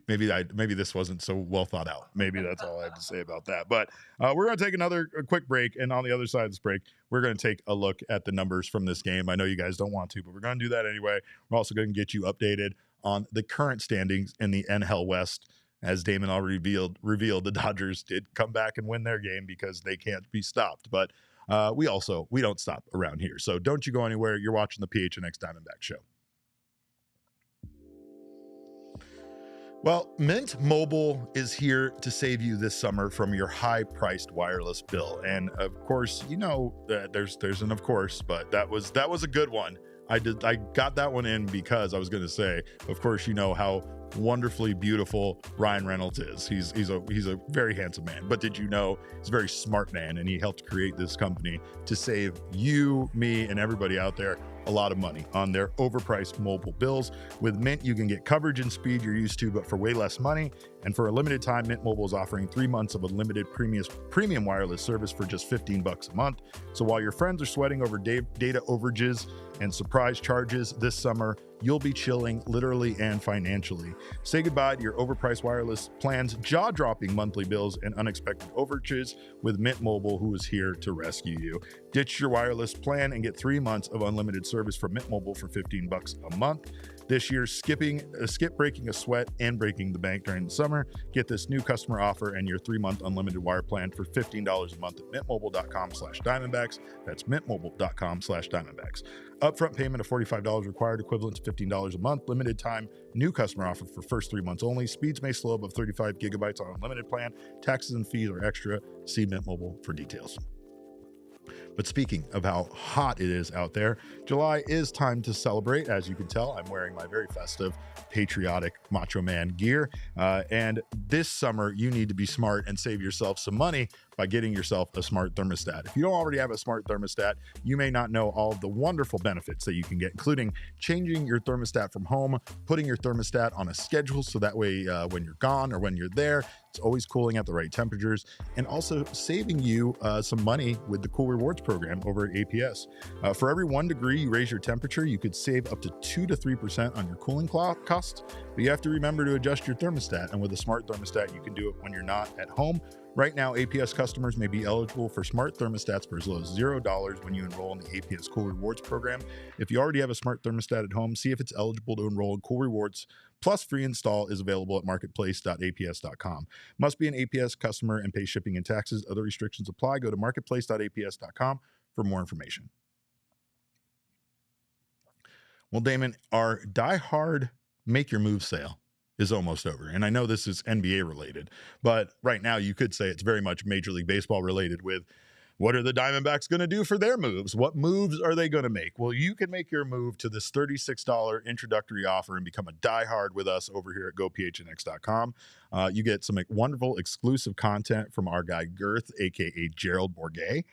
this wasn't so well thought out. Maybe that's all I have to say about that. But we're going to take a quick break, and on the other side of this break, we're going to take a look at the numbers from this game. I know you guys don't want to, but we're going to do that anyway. We're also going to get you updated on the current standings in the NL West. As Damon already revealed, the Dodgers did come back and win their game because they can't be stopped. But we don't stop around here. So don't you go anywhere. You're watching the PHNX Diamondback Show. Well, Mint Mobile is here to save you this summer from your high-priced wireless bill. And of course, that there's an of course, but that was a good one. I got that one in because I was going to say, of course, you know how wonderfully beautiful Ryan Reynolds is. He's a very handsome man. But did you know he's a very smart man, and he helped create this company to save you, me, and everybody out there a lot of money on their overpriced mobile bills. With Mint, you can get coverage and speed you're used to, but for way less money. And for a limited time, Mint Mobile is offering 3 months of unlimited premium wireless service for just $15 a month. So while your friends are sweating over data overages and surprise charges this summer, you'll be chilling literally and financially. Say goodbye to your overpriced wireless plans, jaw-dropping monthly bills, and unexpected overages with Mint Mobile, who is here to rescue you. Ditch your wireless plan and get 3 months of unlimited service from Mint Mobile for $15 a month. This year, skip breaking a sweat and breaking the bank during the summer. Get this new customer offer and your 3-month unlimited wire plan for $15 a month at mintmobile.com/Diamondbacks. That's mintmobile.com/Diamondbacks. Upfront payment of $45 required, equivalent to $15 a month. Limited time, new customer offer for first 3 months only. Speeds may slow above 35 gigabytes on unlimited plan. Taxes and fees are extra. See Mint Mobile for details. But speaking of how hot it is out there, July is time to celebrate. As you can tell, I'm wearing my very festive, patriotic Macho Man gear. And this summer, you need to be smart and save yourself some money by getting yourself a smart thermostat. If you don't already have a smart thermostat, you may not know all of the wonderful benefits that you can get, including changing your thermostat from home, putting your thermostat on a schedule so that way when you're gone or when you're there, it's always cooling at the right temperatures, and also saving you some money with the Cool Rewards program over at APS. For every 1 degree you raise your temperature, you could save up to 2 to 3% on your cooling costs, but you have to remember to adjust your thermostat, and with a smart thermostat, you can do it when you're not at home. Right now, APS customers may be eligible for smart thermostats for as low as $0 when you enroll in the APS Cool Rewards program. If you already have a smart thermostat at home, see if it's eligible to enroll in Cool Rewards. Plus, free install is available at marketplace.aps.com. Must be an APS customer and pay shipping and taxes. Other restrictions apply. Go to marketplace.aps.com for more information. Well, Damon, our Die Hard Make Your Move sale is almost over. And I know this is NBA related, but right now you could say it's very much Major League Baseball related with what are the Diamondbacks going to do for their moves? What moves are they going to make? Well, you can make your move to this $36 introductory offer and become a diehard with us over here at gophnx.com. You get some wonderful exclusive content from our guy Girth, aka Gerald Bourguet.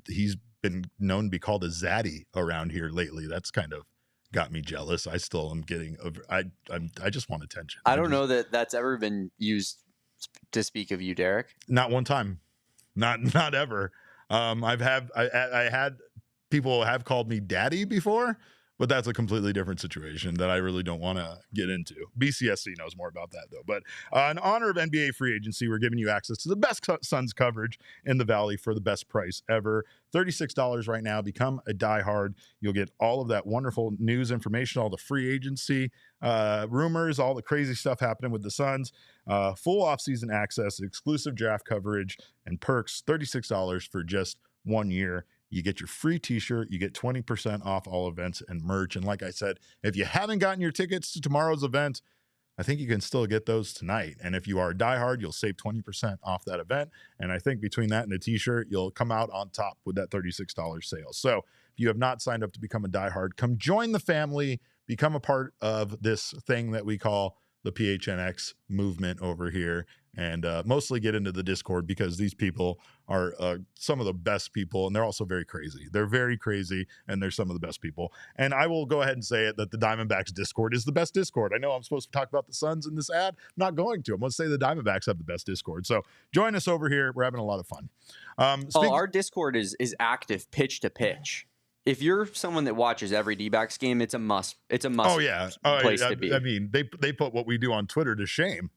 He's been known to be called a zaddy around here lately. That's kind of got me jealous. I still am getting I just want attention. I don't know that that's ever been used to speak of you, Derek. Not one time. Not ever. I had people have called me daddy before, but that's a completely different situation that I really don't want to get into. BCSC knows more about that though. But in honor of NBA free agency, we're giving you access to the best Suns coverage in the Valley for the best price ever. $36 right now. Become a diehard. You'll get all of that wonderful news information, all the free agency rumors, all the crazy stuff happening with the Suns, full offseason access, exclusive draft coverage, and perks. $36 for just 1 year. You get your free t-shirt. You get 20% off all events and merch. And like I said, if you haven't gotten your tickets to tomorrow's event, I think you can still get those tonight. And if you are a diehard, you'll save 20% off that event. And I think between that and a t-shirt, you'll come out on top with that $36 sale. So if you have not signed up to become a diehard, come join the family, become a part of this thing that we call the PHNX movement over here, and mostly get into the Discord because these people are some of the best people, and they're also very crazy. They're very crazy, and they're some of the best people. And I will go ahead and say it that the Diamondbacks Discord is the best Discord. I know I'm supposed to talk about the Suns in this ad. I'm not going to. I'm going to say the Diamondbacks have the best Discord. So join us over here. We're having a lot of fun. Our Discord is active pitch to pitch. If you're someone that watches every Dbacks game, it's a must. It's a must. Oh yeah, place to be. I mean, they put what we do on Twitter to shame.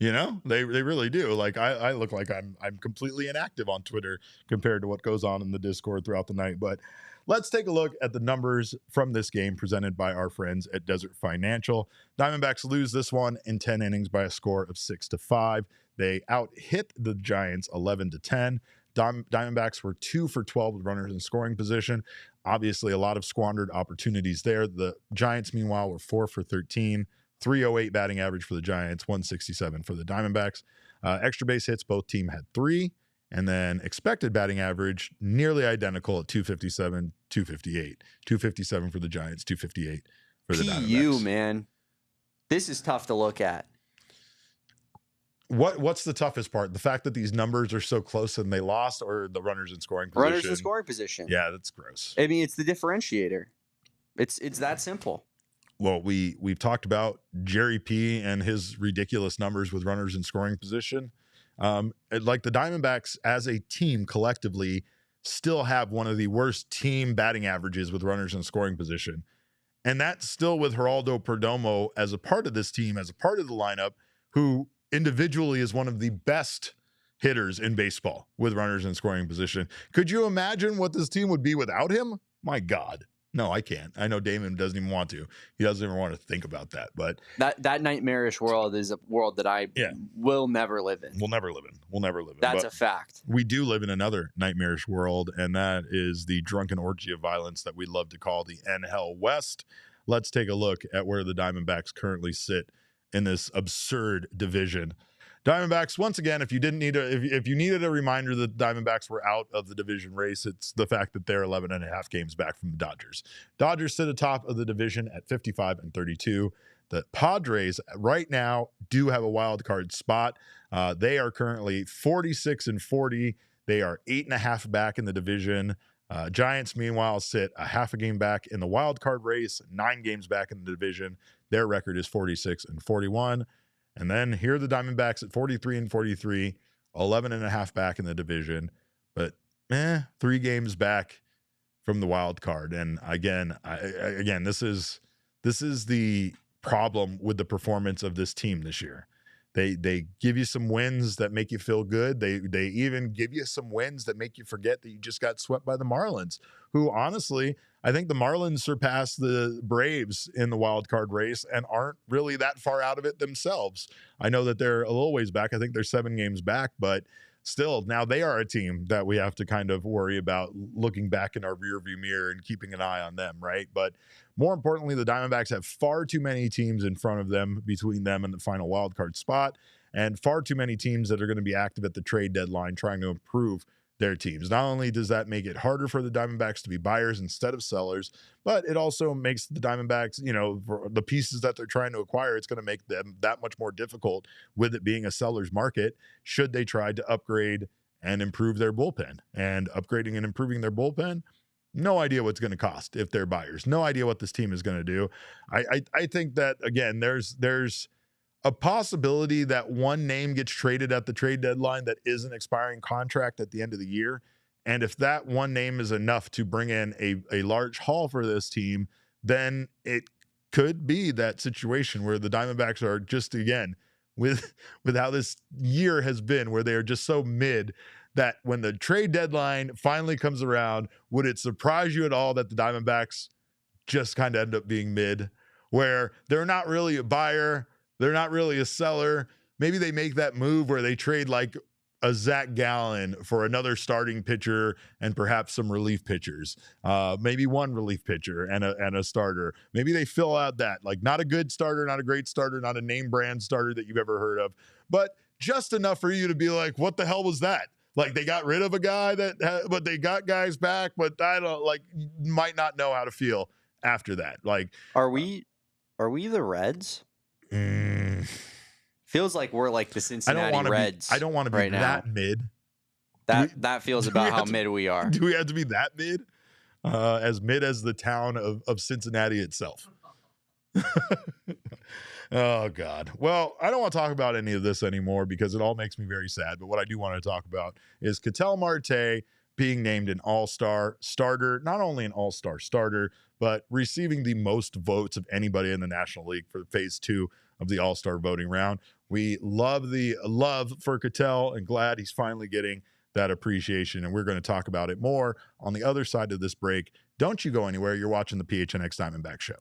You know, they really do. Like I look like I'm completely inactive on Twitter compared to what goes on in the Discord throughout the night. But let's take a look at the numbers from this game presented by our friends at Desert Financial. Diamondbacks lose this one in 10 innings by a score of 6-5. They out-hit the Giants 11-10. Diamondbacks were 2 for 12 with runners in scoring position. Obviously, a lot of squandered opportunities there. The Giants, meanwhile, were 4 for 13. 308 batting average for the Giants, 167 for the Diamondbacks. Extra base hits, both teams had 3. And then expected batting average, nearly identical at 257, 258. 257 for the Giants, 258 for the Diamondbacks. Man. This is tough to look at. What's the toughest part? The fact that these numbers are so close and they lost, or the runners in scoring position? Runners in scoring position. Yeah, that's gross. I mean, it's the differentiator. It's that simple. Well, we've talked about Jerry P and his ridiculous numbers with runners in scoring position. Like the Diamondbacks as a team collectively still have one of the worst team batting averages with runners in scoring position. And that's still with Geraldo Perdomo as a part of this team, as a part of the lineup, who individually is one of the best hitters in baseball with runners in scoring position. Could you imagine what this team would be without him? My God. No, I can't. I know Damon doesn't even want to. He doesn't even want to think about that. But that nightmarish world is a world that I will never live in. We'll never live in. That's a fact. We do live in another nightmarish world, and that is the drunken orgy of violence that we love to call the NL West. Let's take a look at where the Diamondbacks currently sit in this absurd division. Diamondbacks, once again, if you needed a reminder that the Diamondbacks were out of the division race, it's the fact that they're 11.5 games back from the Dodgers. Dodgers sit atop of the division at 55-32. The Padres right now do have a wild card spot. They are currently 46-40. They are 8.5 back in the division. Giants, meanwhile, sit a half a game back in the wild card race, 9 games back in the division. Their record is 46-41. And then here are the Diamondbacks at 43-43, 11.5 back in the division, but 3 games back from the wild card. And again, this is the problem with the performance of this team this year. They give you some wins that make you feel good. They even give you some wins that make you forget that you just got swept by the Marlins, who honestly, I think the Marlins surpassed the Braves in the wild card race and aren't really that far out of it themselves. I know that they're a little ways back. I think they're 7 games back, but still, now they are a team that we have to kind of worry about looking back in our rearview mirror and keeping an eye on them, right? But more importantly, the Diamondbacks have far too many teams in front of them, between them and the final wild card spot, and far too many teams that are going to be active at the trade deadline trying to improve their teams. Not only does that make it harder for the Diamondbacks to be buyers instead of sellers, but it also makes the Diamondbacks, for the pieces that they're trying to acquire, it's going to make them that much more difficult with it being a seller's market should they try to upgrade and improve their bullpen. And upgrading and improving their bullpen, no idea what's going to cost if they're buyers. No idea what this team is going to do. I think that, again, there's a possibility that one name gets traded at the trade deadline that is an expiring contract at the end of the year. And if that one name is enough to bring in a large haul for this team, then it could be that situation where the Diamondbacks are just, again, with how this year has been, where they are just so mid, that when the trade deadline finally comes around, would it surprise you at all that the Diamondbacks just kind of end up being mid, where they're not really a buyer, they're not really a seller? Maybe they make that move where they trade like a Zach Gallen for another starting pitcher and perhaps some relief pitchers. Maybe one relief pitcher and a starter. Maybe they fill out that, like, not a good starter, not a great starter, not a name brand starter that you've ever heard of, but just enough for you to be like, what the hell was that? Like, they got rid of a guy but they got guys back, but I don't, like, might not know how to feel after that. Like, are we the Reds? Feels like we're like the Cincinnati Reds. I don't want to be right that now. Mid. That feels about how mid we are. Do we have to be that mid? As mid as the town of Cincinnati itself. Oh, God. Well, I don't want to talk about any of this anymore because it all makes me very sad. But what I do want to talk about is Ketel Marte being named an all-star starter, not only an all-star starter, but receiving the most votes of anybody in the National League for phase 2 of the all-star voting round. We love the love for Ketel and glad he's finally getting that appreciation. And we're going to talk about it more on the other side of this break. Don't you go anywhere. You're watching the PHNX Diamondback Show.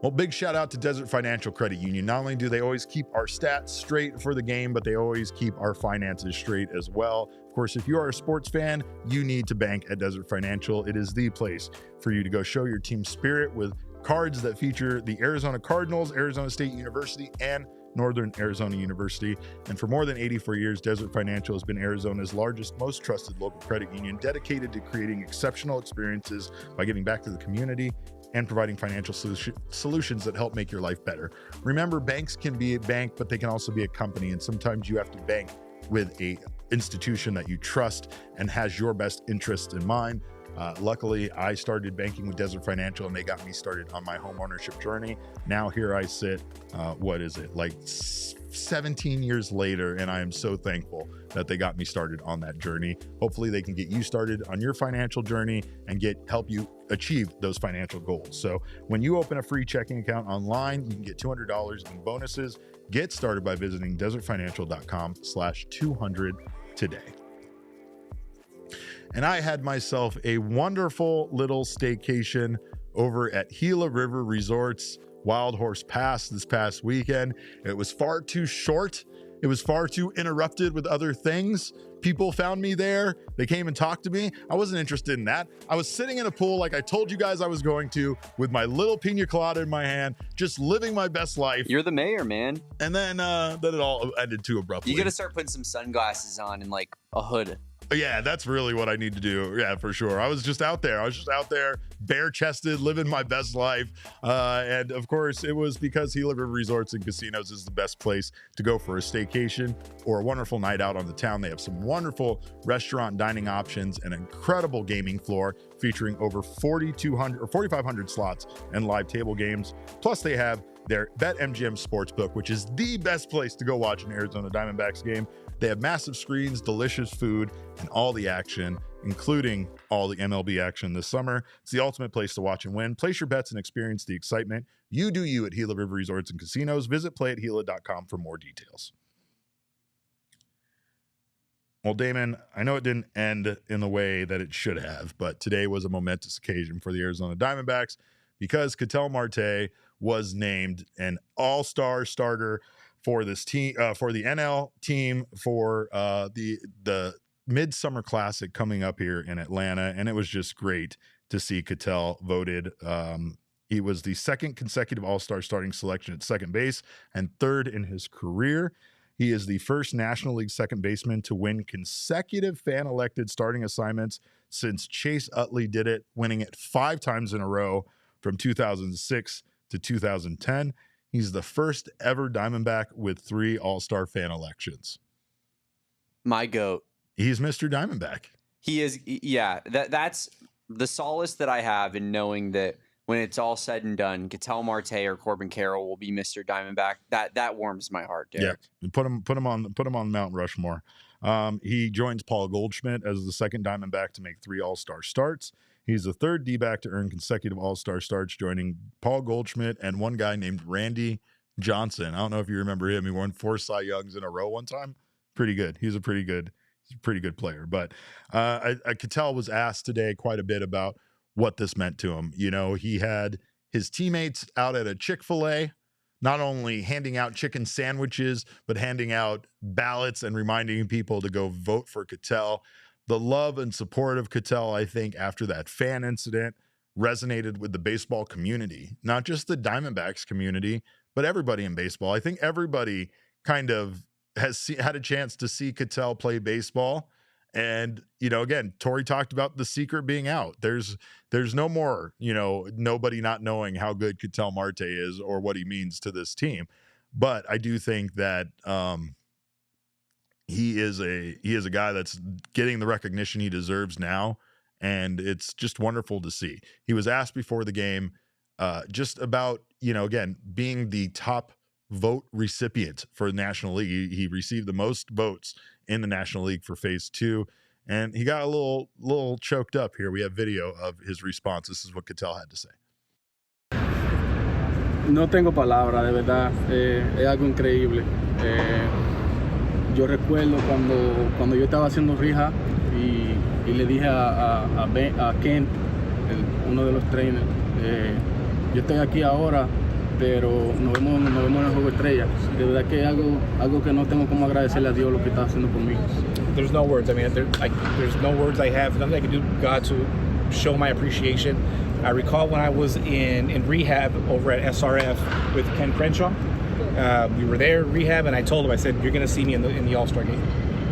Well, big shout out to Desert Financial Credit Union. Not only do they always keep our stats straight for the game, but they always keep our finances straight as well. Of course, if you are a sports fan, you need to bank at Desert Financial. It is the place for you to go show your team spirit with cards that feature the Arizona Cardinals, Arizona State University, and Northern Arizona University. And for more than 84 years, Desert Financial has been Arizona's largest, most trusted local credit union, dedicated to creating exceptional experiences by giving back to the community and providing financial solutions that help make your life better. Remember, banks can be a bank, but they can also be a company. And sometimes you have to bank with a institution that you trust and has your best interests in mind. Luckily, I started banking with Desert Financial and they got me started on my home ownership journey. Now here I sit, like 17 years later, and I am so thankful that they got me started on that journey. Hopefully they can get you started on your financial journey and help you achieve those financial goals. So when you open a free checking account online, you can get $200 in bonuses. Get started by visiting desertfinancial.com/200 today. And I had myself a wonderful little staycation over at Gila River Resorts Wild Horse Pass this past weekend. It was far too short. It was far too interrupted with other things. People found me there. They came and talked to me. I wasn't interested in that. I was sitting in a pool like I told you guys I was going to, with my little pina colada in my hand, just living my best life. You're the mayor, man. And then it all ended too abruptly. You got to start putting some sunglasses on and like a hood. Yeah, that's really what I need to do. Yeah, for sure. I was just out there, bare-chested, living my best life. And of course, it was because Gila River Resorts and Casinos is the best place to go for a staycation or a wonderful night out on the town. They have some wonderful restaurant dining options, an incredible gaming floor featuring over 4,500 slots and live table games. Plus, they have their BetMGM Sportsbook, which is the best place to go watch an Arizona Diamondbacks game. They have massive screens, delicious food, and all the action, including all the MLB action this summer. It's the ultimate place to watch and win. Place your bets and experience the excitement. You do you at Gila River Resorts and Casinos. Visit playathila.com for more details. Well, Damon, I know it didn't end in the way that it should have, but today was a momentous occasion for the Arizona Diamondbacks because Ketel Marte was named an all-star starter for this team, for the NL team, for the Midsummer Classic coming up here in Atlanta, and it was just great to see Ketel voted. He was the second consecutive All-Star starting selection at second base and third in his career. He is the first National League second baseman to win consecutive fan-elected starting assignments since Chase Utley did it, winning it 5 times in a row from 2006 to 2010. He's the first ever Diamondback with 3 All-Star fan elections. My GOAT. He's Mr. Diamondback. He is. Yeah, that's the solace that I have in knowing that when it's all said and done, Ketel Marte or Corbin Carroll will be Mr. Diamondback. That warms my heart, Derek. Yeah, put him on Mount Rushmore. He joins Paul Goldschmidt as the second Diamondback to make 3 All-Star starts. He's the third D-back to earn consecutive All-Star starts, joining Paul Goldschmidt and one guy named Randy Johnson. I don't know if you remember him. He won 4 Cy Youngs in a row one time. Pretty good. He's a pretty good player. But Ketel was asked today quite a bit about what this meant to him. You know, he had his teammates out at a Chick-fil-A, not only handing out chicken sandwiches, but handing out ballots and reminding people to go vote for Ketel. The love and support of Ketel, I think, after that fan incident resonated with the baseball community, not just the Diamondbacks community, but everybody in baseball. I think everybody kind of has had a chance to see Ketel play baseball. And, you know, again, Torey talked about the secret being out. There's no more, you know, nobody not knowing how good Ketel Marte is or what he means to this team. But I do think that he is a guy that's getting the recognition he deserves now, and it's just wonderful to see. He was asked before the game just about, you know, again, being the top vote recipient for the National League. He received the most votes in the National League for Phase 2, and he got a little choked up here. We have video of his response. This is what Ketel had to say. No tengo palabras, de verdad. Es algo increíble. Yo recuerdo cuando yo estaba haciendo rehab y le dije a Ken, uno de los trainers, yo estoy aquí ahora, pero nos vemos en el Juego Estrella. De verdad que es algo que no tengo como agradecerle a Dios lo que está haciendo conmigo. There's no words. I mean, there's no words I have. Nothing I can do, God, to show my appreciation. I recall when I was in rehab over at SRF with Ken Crenshaw. We were there, rehab, and I told him, I said, you're going to see me in the All-Star game.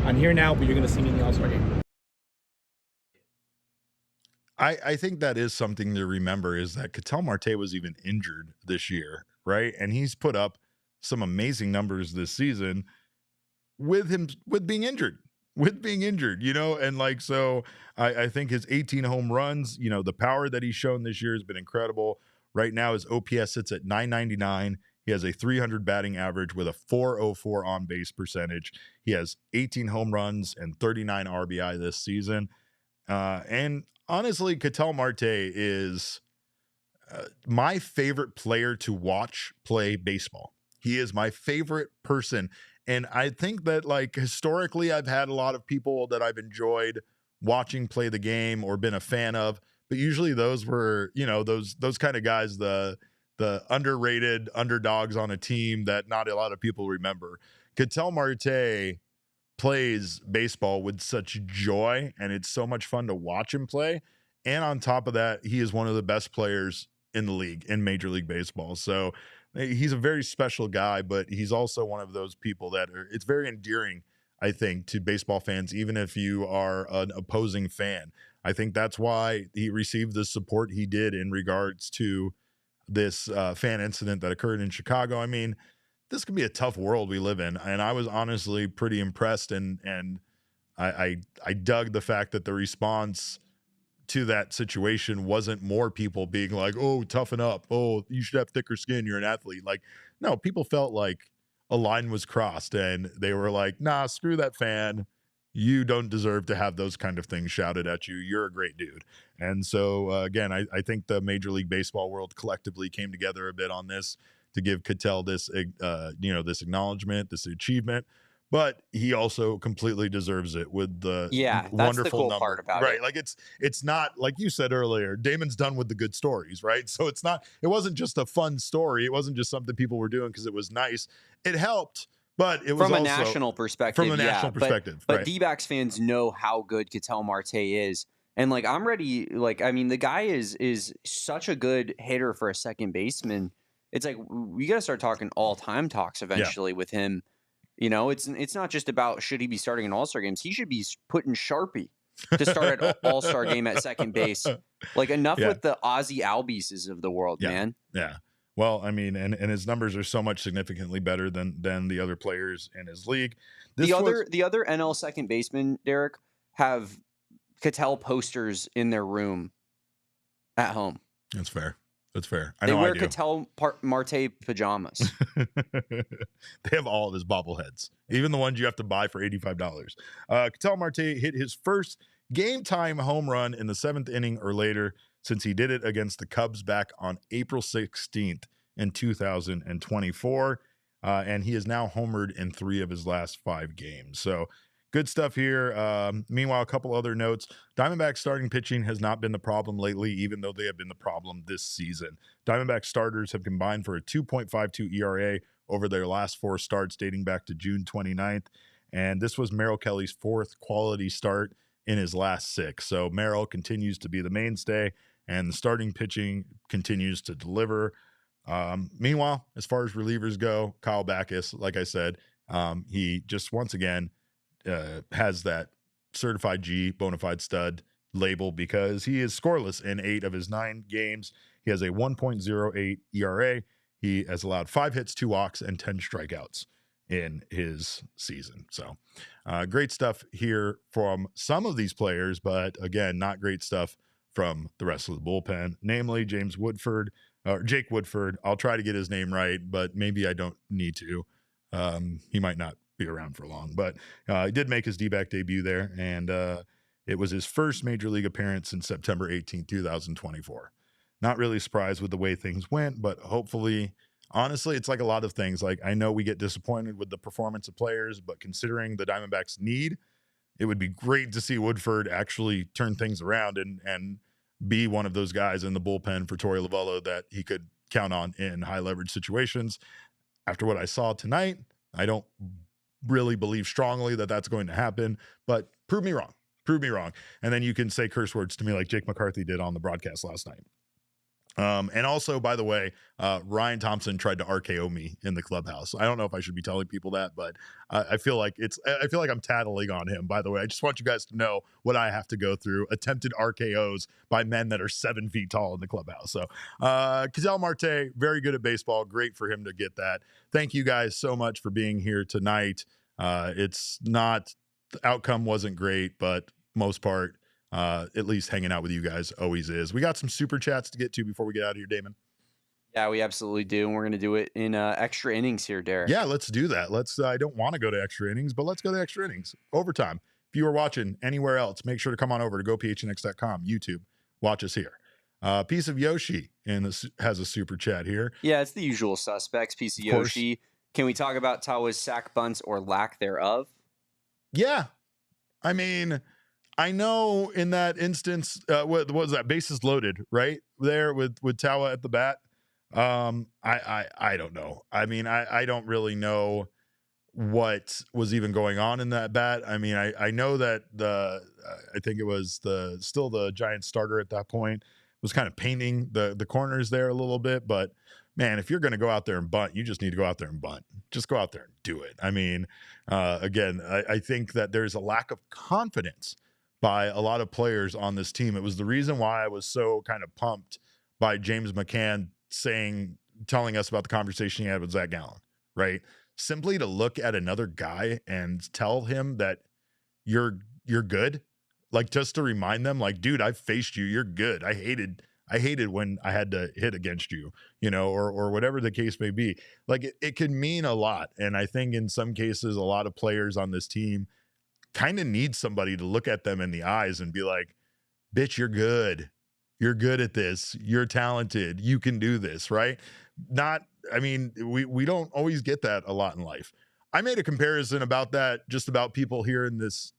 I'm here now, but you're going to see me in the All-Star game. I think that is something to remember, is that Ketel Marte was even injured this year, right? And he's put up some amazing numbers this season with being injured, you know? And like, so I think his 18 home runs, you know, the power that he's shown this year has been incredible. Right now his OPS sits at 999. He has a 300 batting average with a 404 on base percentage. He has 18 home runs and 39 RBI this season. And honestly, Ketel Marte is my favorite player to watch play baseball. He is my favorite person. And I think that, like, historically, I've had a lot of people that I've enjoyed watching play the game or been a fan of, but usually those were, you know, those kind of guys, the underrated underdogs on a team that not a lot of people remember. Ketel Marte plays baseball with such joy, and it's so much fun to watch him play. And on top of that, he is one of the best players in the league, in Major League Baseball. So he's a very special guy, but he's also one of those people that it's very endearing, I think, to baseball fans, even if you are an opposing fan. I think that's why he received the support he did in regards to this fan incident that occurred in Chicago. I mean, this could be a tough world we live in, and I was honestly pretty impressed, and I dug the fact that the response to that situation wasn't more people being like, oh, toughen up, oh, you should have thicker skin, you're an athlete. Like, no, people felt like a line was crossed, and they were like, nah, screw that fan, you don't deserve to have those kind of things shouted at you, you're a great dude. And so again, I think the Major League Baseball world collectively came together a bit on this to give Ketel this, you know, this acknowledgement, this achievement, but he also completely deserves it with the that's wonderful the cool number. part about right? it. Like it's not like you said earlier. Damon's done with the good stories, right? So it wasn't just a fun story. It wasn't just something people were doing because it was nice. It helped, but it was From a also national perspective. from a national perspective. But right. Dbacks fans know how good Ketel Marte is. And like, I'm ready. Like, I mean, the guy is such a good hitter for a second baseman. It's like, we got to start talking all-time talks eventually with him. You know, it's not just about should he be starting in All-Star games. He should be putting Sharpie to start at All-Star game at second base. Like, enough with the Ozzy Albises of the world, man. Yeah. Well, I mean, and his numbers are so much significantly better than the other players in his league. The other NL second basemen, Derek, have Ketel posters in their room at home. That's fair. That's fair. They wear Ketel Marte pajamas. They have all of his bobbleheads, even the ones you have to buy for $85. Ketel Marte hit his first game-time home run in the 7th inning or later since he did it against the Cubs back on April 16th in 2024. And he has now homered in 3 of his last 5 games. So good stuff here. Meanwhile, a couple other notes. Diamondbacks starting pitching has not been the problem lately, even though they have been the problem this season. Diamondback starters have combined for a 2.52 ERA over their last 4 starts dating back to June 29th. And this was Merrill Kelly's 4th quality start in his last 6. So Merrill continues to be the mainstay, and the starting pitching continues to deliver. Meanwhile, as far as relievers go, Kyle Backus, like I said, he just once again has that certified G, bona fide stud label because he is scoreless in 8 of his 9 games. He has a 1.08 ERA. He has allowed 5 hits, 2 walks, and 10 strikeouts in his season. So great stuff here from some of these players, but again, not great stuff from the rest of the bullpen, namely Jake Woodford. I'll try to get his name right, but maybe I don't need to. He might not be around for long, but he did make his D-back debut there, and it was his first major league appearance since September 18, 2024. Not really surprised with the way things went, but hopefully, honestly, it's like a lot of things. Like, I know we get disappointed with the performance of players, but considering the Diamondbacks need, it would be great to see Woodford actually turn things around and be one of those guys in the bullpen for Torey Lovullo that he could count on in high leverage situations. After what I saw tonight, I don't really believe strongly that that's going to happen, but prove me wrong. And then you can say curse words to me like Jake McCarthy did on the broadcast last night. And also, by the way, Ryan Thompson tried to RKO me in the clubhouse. I don't know if I should be telling people that, but I feel like I'm tattling on him. By the way, I just want you guys to know what I have to go through: attempted RKOs by men that are 7 feet tall in the clubhouse. So, Ketel Marte, very good at baseball. Great for him to get that. Thank you guys so much for being here tonight. It's not the outcome wasn't great, but most part. At least hanging out with you guys always is. We got some super chats to get to before we get out of here, Damon. Yeah, we absolutely do. And we're going to do it in extra innings here, Derek. Yeah, let's do that. I don't want to go to extra innings, but let's go to extra innings. Overtime. If you are watching anywhere else, make sure to come on over to gophnx.com, YouTube. Watch us here. Piece of Yoshi has a super chat here. Yeah, it's the usual suspects. Piece of Yoshi. Can we talk about Tawa's sack bunts or lack thereof? Yeah. I mean, I know in that instance, what was that? Bases loaded, right? There with Tawa at the bat. I don't know. I mean, I don't really know what was even going on in that bat. I mean, I know that I think it was still the Giants starter at that point was kind of painting the corners there a little bit, but man, if you're going to go out there and bunt, you just need to go out there and bunt. Just go out there and do it. I mean, again, I think that there's a lack of confidence by a lot of players on this team. It was the reason why I was so kind of pumped by James McCann telling us about the conversation he had with Zach Gallen, right? Simply to look at another guy and tell him that you're good, like just to remind them, like, dude, I've faced you, you're good. I hated when I had to hit against you, or whatever the case may be. Like it could mean a lot. And I think in some cases, a lot of players on this team kind of need somebody to look at them in the eyes and be like, bitch, you're good. You're good at this. You're talented. You can do this, right? We don't always get that a lot in life. I made a comparison about that, just about people here in this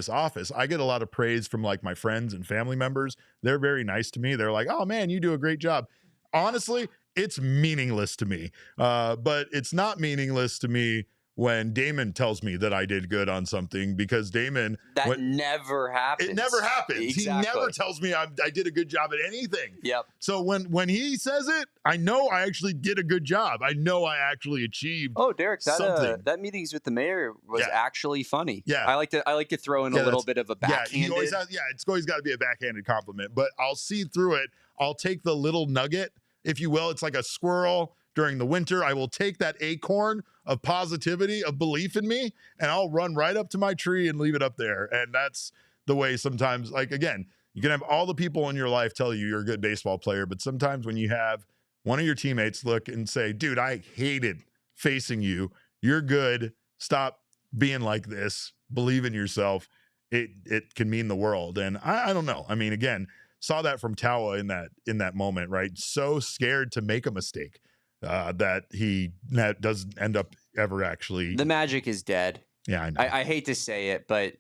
office. I get a lot of praise from like my friends and family members. They're very nice to me. They're like, oh man, you do a great job. Honestly, it's meaningless to me. But it's not meaningless to me when Damon tells me that I did good on something, because Damon... never happens. It never happens. Exactly. He never tells me I did a good job at anything. Yep. So when he says it, I know I actually did a good job. I know I actually achieved Derek, that meetings with the mayor was actually funny. Yeah. I like to throw in a little bit of a backhanded. It's always got to be a backhanded compliment, but I'll see through it. I'll take the little nugget, if you will. It's like a squirrel during the winter. I will take that acorn of positivity, of belief in me, and I'll run right up to my tree and leave it up there. And that's the way sometimes, like, again, you can have all the people in your life tell you you're a good baseball player, but sometimes when you have one of your teammates look and say, dude, I hated facing you. You're good. Stop being like this. Believe in yourself. It can mean the world. And I don't know. I mean, again, saw that from Tawa in that moment, right? So scared to make a mistake. That doesn't end up ever actually. The magic is dead. Yeah, I know. I hate to say it, but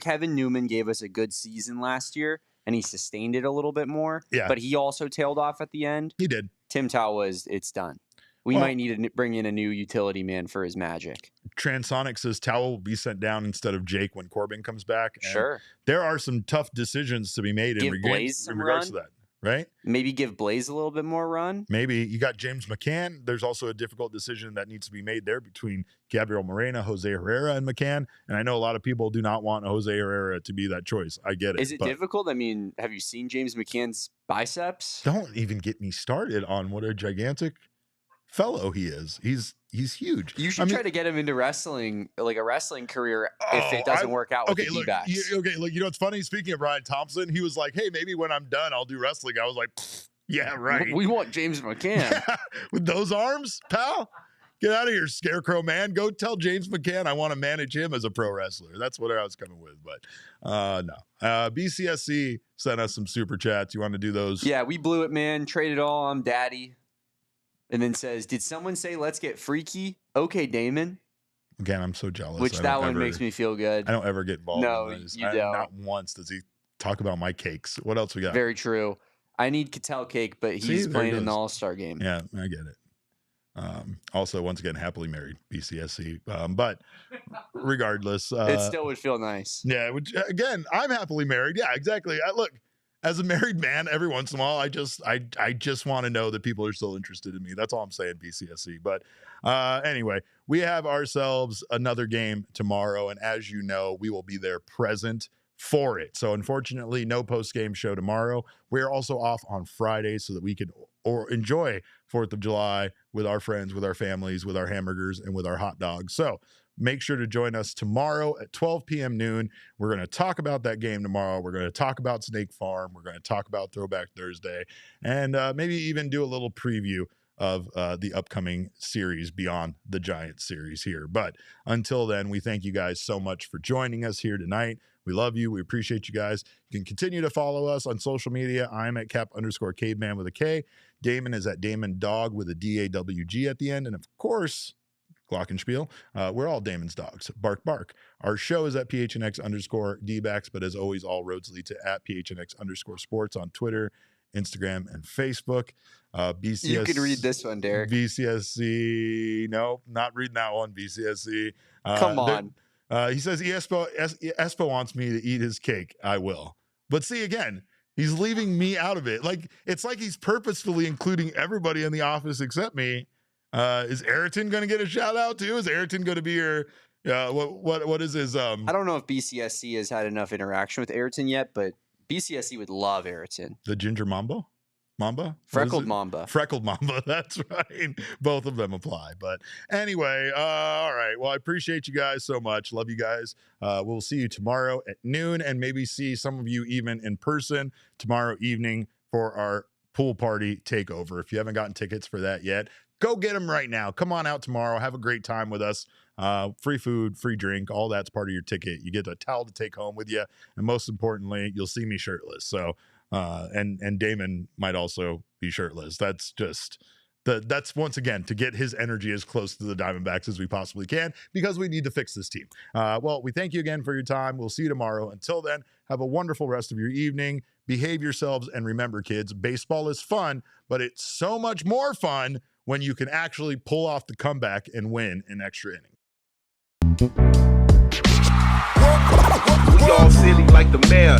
Kevin Newman gave us a good season last year, and he sustained it a little bit more. Yeah. But he also tailed off at the end. He did. Tim Tawa it's done. We might need to bring in a new utility man for his magic. Transonic says Tawa will be sent down instead of Jake when Corbin comes back. And sure. There are some tough decisions to be made in regards to that. Right? Maybe give Blaze a little bit more run. Maybe. You got James McCann. There's also a difficult decision that needs to be made there between Gabriel Moreno, Jose Herrera, and McCann. And I know a lot of people do not want Jose Herrera to be that choice. I get it. Is it difficult? I mean, have you seen James McCann's biceps? Don't even get me started on what a gigantic fellow he is. He's huge. You should try to get him into wrestling, like a wrestling career, if it doesn't work out with the Dbacks. Look, you know what's funny? Speaking of Ryan Thompson, he was like, hey, maybe when I'm done, I'll do wrestling. I was like, yeah, right. We want James McCann. With those arms, pal? Get out of here, Scarecrow man. Go tell James McCann I want to manage him as a pro wrestler. That's what I was coming with, but no. BCSC sent us some super chats. You want to do those? Yeah, we blew it, man. Trade it all. I'm daddy. And then says, did someone say, let's get freaky? Okay, Damon. Again, I'm so jealous. Which that one makes me feel good. I don't ever get involved in this. You don't. Not once does he talk about my cakes. What else we got? Very true. I need Ketel cake, but he's playing in the All-Star game. Yeah, I get it. Also, once again, happily married, BCSC. But regardless. It still would feel nice. Yeah, which, again, I'm happily married. Yeah, exactly. Look, as a married man, every once in a while, I just want to know that people are still interested in me. That's all I'm saying, BCSC. But anyway, we have ourselves another game tomorrow, and as you know, we will be there present for it. So unfortunately, no post-game show tomorrow. We're also off on Friday so that we can enjoy 4th of July with our friends, with our families, with our hamburgers, and with our hot dogs. So make sure to join us tomorrow at 12 p.m. noon. We're going to talk about that game tomorrow. We're going to talk about Snake Farm. We're going to talk about Throwback Thursday, and maybe even do a little preview of the upcoming series beyond the Giants series here. But until then, we thank you guys so much for joining us here tonight. We love you. We appreciate you guys. You can continue to follow us on social media. I'm at Cap_Caveman with a K. Damon is at Damon Dog with a DAWG at the end. And of course, Glockenspiel. We're all Damon's dogs. Bark, bark. Our show is at PHNX_Dbacks, but as always, all roads lead to at PHNX_sports on Twitter, Instagram, and Facebook. BCS. You can read this one, Derek. BCSC. No, not reading that one. BCSC. Come on. He says Espo wants me to eat his cake. I will. But see, again, he's leaving me out of it. Like, it's like he's purposefully including everybody in the office except me. Is Ayrton going to get a shout out too? Is Ayrton going to be your what is his I don't know if BCSC has had enough interaction with Ayrton yet, but BCSC would love Ayrton. The Ginger Mamba? Freckled Mamba. Freckled Mamba. That's right. Both of them apply. But anyway, all right. Well, I appreciate you guys so much. Love you guys. We'll see you tomorrow at noon, and maybe see some of you even in person tomorrow evening for our pool party takeover. If you haven't gotten tickets for that yet, go get them right now. Come on out tomorrow. Have a great time with us. Free food, free drink, all that's part of your ticket. You get a towel to take home with you. And most importantly, you'll see me shirtless. So, and Damon might also be shirtless. That's just that's once again to get his energy as close to the Diamondbacks as we possibly can, because we need to fix this team. Well, we thank you again for your time. We'll see you tomorrow. Until then, have a wonderful rest of your evening. Behave yourselves. And remember, kids, baseball is fun, but it's so much more fun when you can actually pull off the comeback and win in extra innings. We all silly like the mayor.